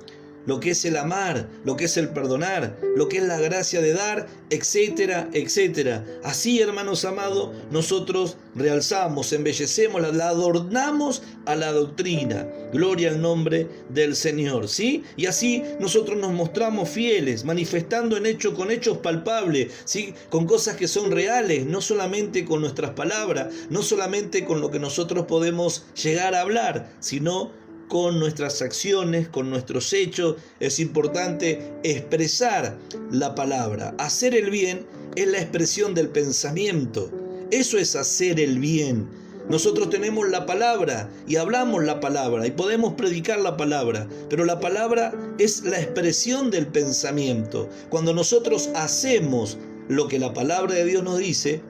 lo que es el amar, lo que es el perdonar, lo que es la gracia de dar, etcétera, etcétera. Así, hermanos amados, nosotros realzamos, embellecemos, la adornamos a la doctrina. Gloria al nombre del Señor, ¿sí? Y así nosotros nos mostramos fieles, manifestando con hechos palpables, ¿sí? Con cosas que son reales, no solamente con nuestras palabras, no solamente con lo que nosotros podemos llegar a hablar, sino con nuestras acciones, con nuestros hechos. Es importante expresar la palabra. Hacer el bien es la expresión del pensamiento. Eso es hacer el bien. Nosotros tenemos la palabra y hablamos la palabra y podemos predicar la palabra, pero la palabra es la expresión del pensamiento. Cuando nosotros hacemos lo que la palabra de Dios nos dice,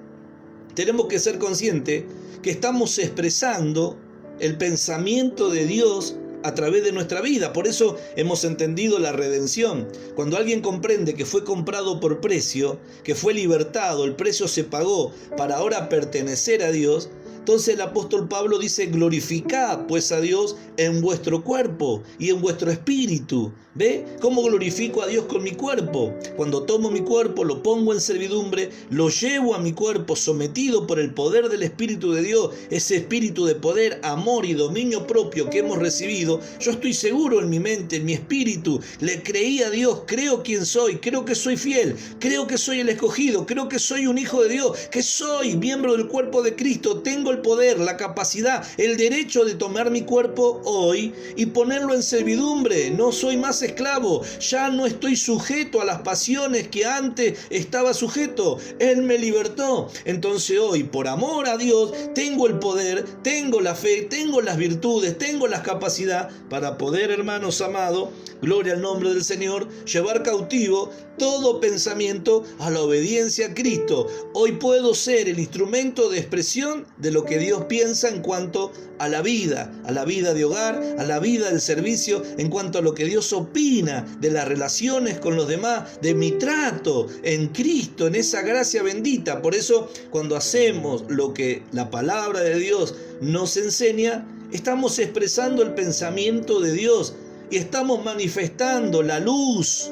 tenemos que ser conscientes que estamos expresando el pensamiento de Dios a través de nuestra vida. Por eso hemos entendido la redención. Cuando alguien comprende que fue comprado por precio, que fue libertado, el precio se pagó para ahora pertenecer a Dios, entonces el apóstol Pablo dice: glorificad pues a Dios en vuestro cuerpo y en vuestro espíritu. ¿Ve? ¿Cómo glorifico a Dios con mi cuerpo? Cuando tomo mi cuerpo, lo pongo en servidumbre, lo llevo a mi cuerpo sometido por el poder del Espíritu de Dios, ese espíritu de poder, amor y dominio propio que hemos recibido. Yo estoy seguro en mi mente, en mi espíritu, le creí a Dios, creo quién soy, creo que soy fiel, creo que soy el escogido, creo que soy un hijo de Dios, que soy miembro del cuerpo de Cristo, tengo el poder, la capacidad, el derecho de tomar mi cuerpo hoy y ponerlo en servidumbre. No soy más esclavo, ya no estoy sujeto a las pasiones que antes estaba sujeto. Él me libertó. Entonces hoy, por amor a Dios, tengo el poder, tengo la fe, tengo las virtudes, tengo la capacidad para poder, hermanos amados, gloria al nombre del Señor, llevar cautivo todo pensamiento a la obediencia a Cristo. Hoy puedo ser el instrumento de expresión de lo que Dios piensa en cuanto a la vida de hogar, a la vida del servicio, en cuanto a lo que Dios opina de las relaciones con los demás, de mi trato en Cristo, en esa gracia bendita. Por eso, cuando hacemos lo que la palabra de Dios nos enseña, estamos expresando el pensamiento de Dios y estamos manifestando la luz,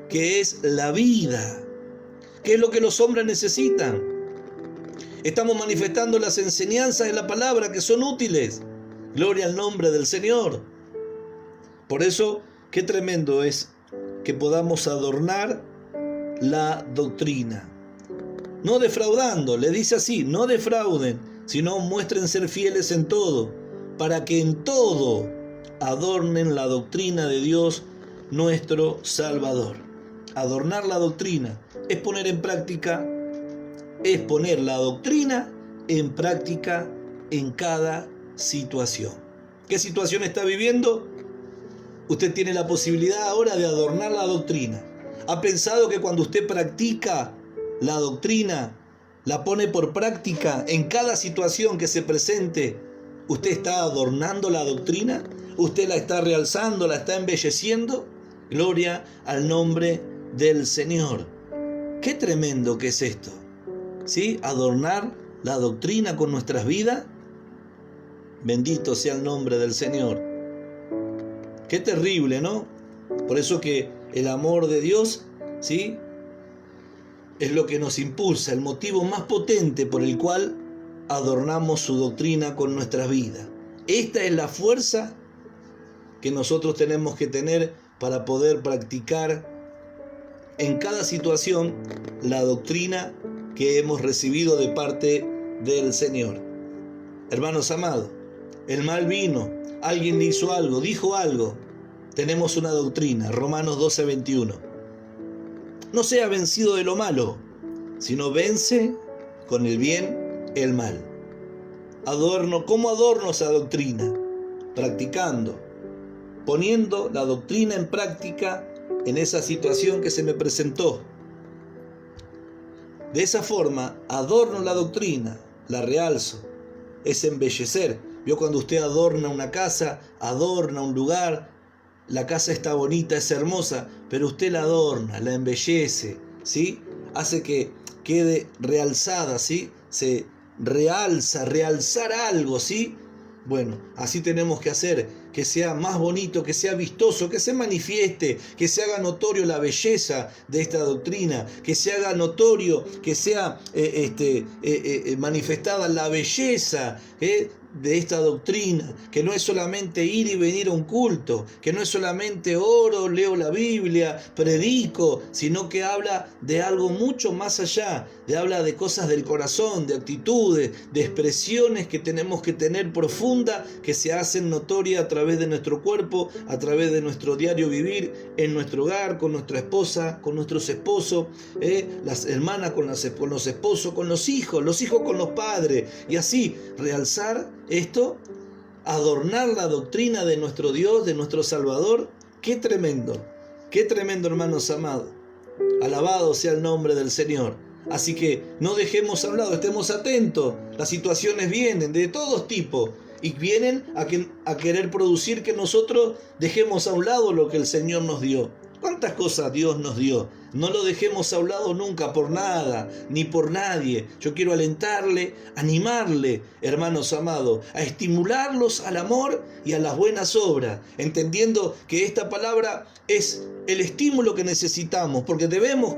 que es la vida, que es lo que los hombres necesitan. Estamos manifestando las enseñanzas de la palabra que son útiles. Gloria al nombre del Señor. Por eso, qué tremendo es que podamos adornar la doctrina. No defraudando, le dice así: no defrauden, sino muestren ser fieles en todo, para que en todo adornen la doctrina de Dios nuestro Salvador. Adornar la doctrina es poner en práctica, es poner la doctrina en práctica en cada situación. ¿Qué situación está viviendo? Usted tiene la posibilidad ahora de adornar la doctrina. ¿Ha pensado que cuando usted practica la doctrina, la pone por práctica en cada situación que se presente, usted está adornando la doctrina? ¿Usted la está realzando, la está embelleciendo? Gloria al nombre del Señor. Qué tremendo que es esto, ¿sí? Adornar la doctrina con nuestras vidas. Bendito sea el nombre del Señor. Qué terrible, ¿no? Por eso que el amor de Dios, ¿sí?, es lo que nos impulsa, el motivo más potente por el cual adornamos su doctrina con nuestras vidas. Esta es la fuerza que nosotros tenemos que tener para poder practicar en cada situación la doctrina que hemos recibido de parte del Señor. Hermanos amados, el mal vino, alguien hizo algo, dijo algo. Tenemos una doctrina, Romanos 12:21. No sea vencido de lo malo, sino vence con el bien el mal. ¿Cómo adorno esa doctrina? Practicando, poniendo la doctrina en práctica en esa situación que se me presentó. De esa forma adorno la doctrina, la realzo, es embellecer. Vio cuando usted adorna una casa, adorna un lugar, la casa está bonita, es hermosa, pero usted la adorna, la embellece, ¿sí? Hace que quede realzada, ¿sí? Se realzar algo, ¿sí? Bueno, así tenemos que hacer, que sea más bonito, que sea vistoso, que se manifieste, que se haga notorio la belleza de esta doctrina, que se haga notorio, que sea manifestada la belleza de esta doctrina, que no es solamente ir y venir a un culto, que no es solamente oro, leo la Biblia, predico, sino que habla de algo mucho más allá, habla de cosas del corazón, de actitudes, de expresiones que tenemos que tener profunda, que se hacen notorias a través de nuestro cuerpo, a través de nuestro diario vivir, en nuestro hogar, con nuestra esposa, con nuestros esposos, las hermanas con los esposos, con los hijos con los padres, y así realzar esto, adornar la doctrina de nuestro Dios, de nuestro Salvador. Qué tremendo, hermanos amados. Alabado sea el nombre del Señor. Así que no dejemos a un lado, estemos atentos. Las situaciones vienen de todos tipos y vienen a querer producir que nosotros dejemos a un lado lo que el Señor nos dio. ¿Cuántas cosas Dios nos dio? No lo dejemos a un lado nunca por nada, ni por nadie. Yo quiero alentarle, animarle, hermanos amados, a estimularlos al amor y a las buenas obras, entendiendo que esta palabra es el estímulo que necesitamos, porque debemos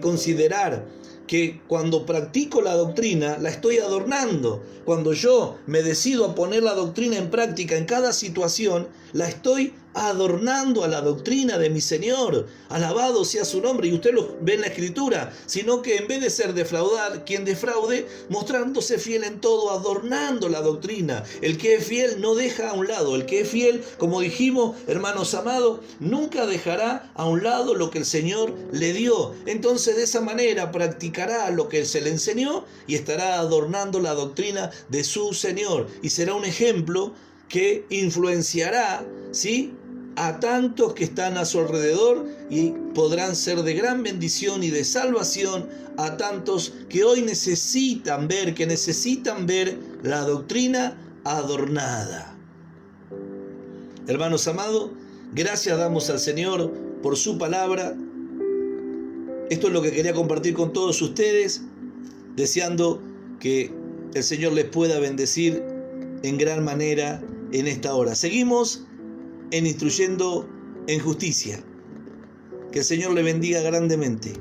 considerar que cuando practico la doctrina, la estoy adornando. Cuando yo me decido a poner la doctrina en práctica en cada situación, la estoy adornando a la doctrina de mi Señor. Alabado sea su nombre. Y usted lo ve en la Escritura, sino que en vez de ser defraudar, quien defraude, mostrándose fiel en todo, adornando la doctrina. El que es fiel no deja a un lado. El que es fiel, como dijimos, hermanos amados, nunca dejará a un lado lo que el Señor le dio. Entonces, de esa manera practicará lo que se le enseñó y estará adornando la doctrina de su Señor. Y será un ejemplo que influenciará, ¿sí?, a tantos que están a su alrededor, y podrán ser de gran bendición y de salvación a tantos que hoy necesitan ver la doctrina adornada. Hermanos amados, gracias damos al Señor por su palabra. Esto es lo que quería compartir con todos ustedes, deseando que el Señor les pueda bendecir en gran manera en esta hora. Seguimos en Instruyendo en Justicia. Que el Señor le bendiga grandemente.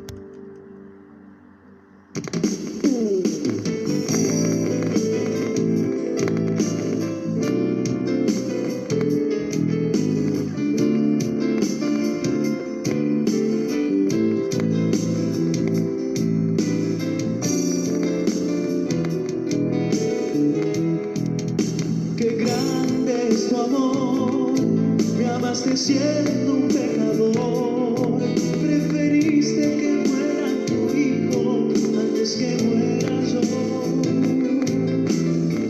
Qué grande es tu amor, me amaste siendo un pecador, preferiste que muera tu hijo antes que muera yo,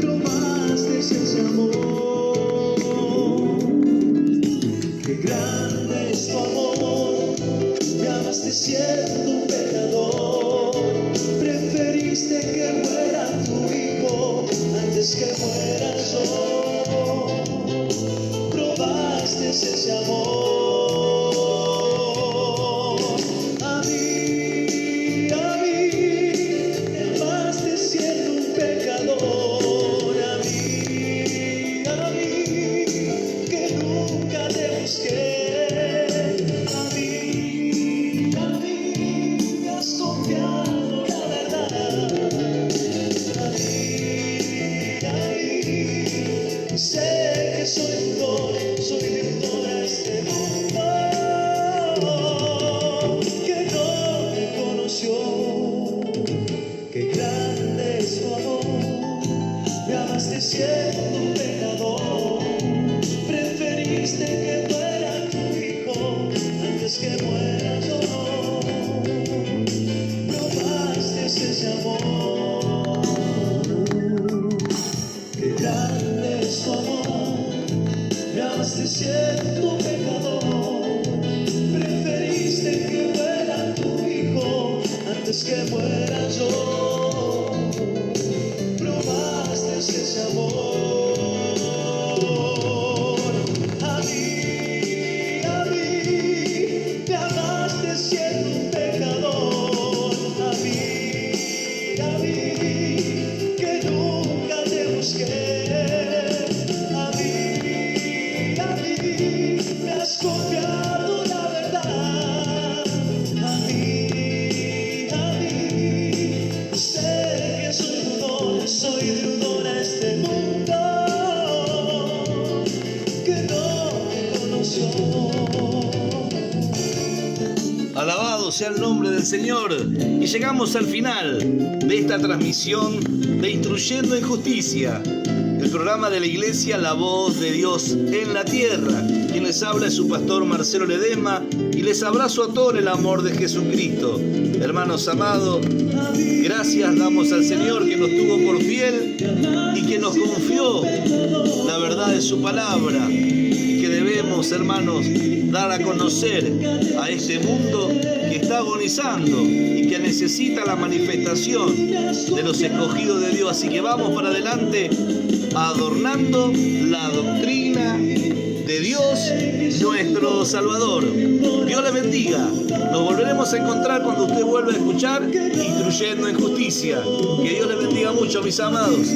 probaste ese amor. Qué grande es tu amor, me amaste siendo un pecador, preferiste que muera tu hijo antes que muera yo. Probaste ese amor. A mí, me amaste siendo un pecador. A mí, que nunca te busqué. A mí, me has confiado la verdad. A mí, sé que soy deudor a este mundo que no me conoció. Qué grande es tu amor, me amaste siendo un pecador, preferiste que muera tu hijo antes que muera yo. Probaste ese amor. Qué grande es tu amor, me amaste siendo pecador, preferiste que muera tu hijo antes que muera yo. Probaste ese amor. A mí, me amaste siendo un pecador. A mí, que nunca te busqué. A mí, Alabado sea el nombre del Señor. Y llegamos al final de esta transmisión de Instruyendo en Justicia, el programa de la Iglesia La Voz de Dios en la Tierra. Quien les habla es su pastor Marcelo Ledesma y les abrazo a todos en el amor de Jesucristo. Hermanos amados, gracias damos al Señor que nos tuvo por fiel y que nos confió la verdad de su palabra, y que debemos, hermanos, dar a conocer a este mundo que está agonizando y que necesita la manifestación de los escogidos de Dios. Así que vamos para adelante adornando la doctrina de Dios, nuestro Salvador. Dios le bendiga. Nos volveremos a encontrar cuando usted vuelva a escuchar Instruyendo en Justicia. Que Dios le bendiga mucho, mis amados.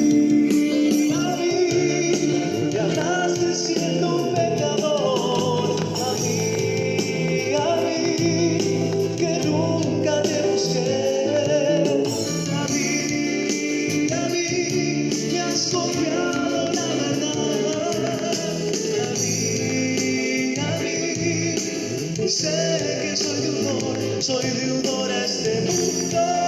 Sé que soy deudor a este mundo.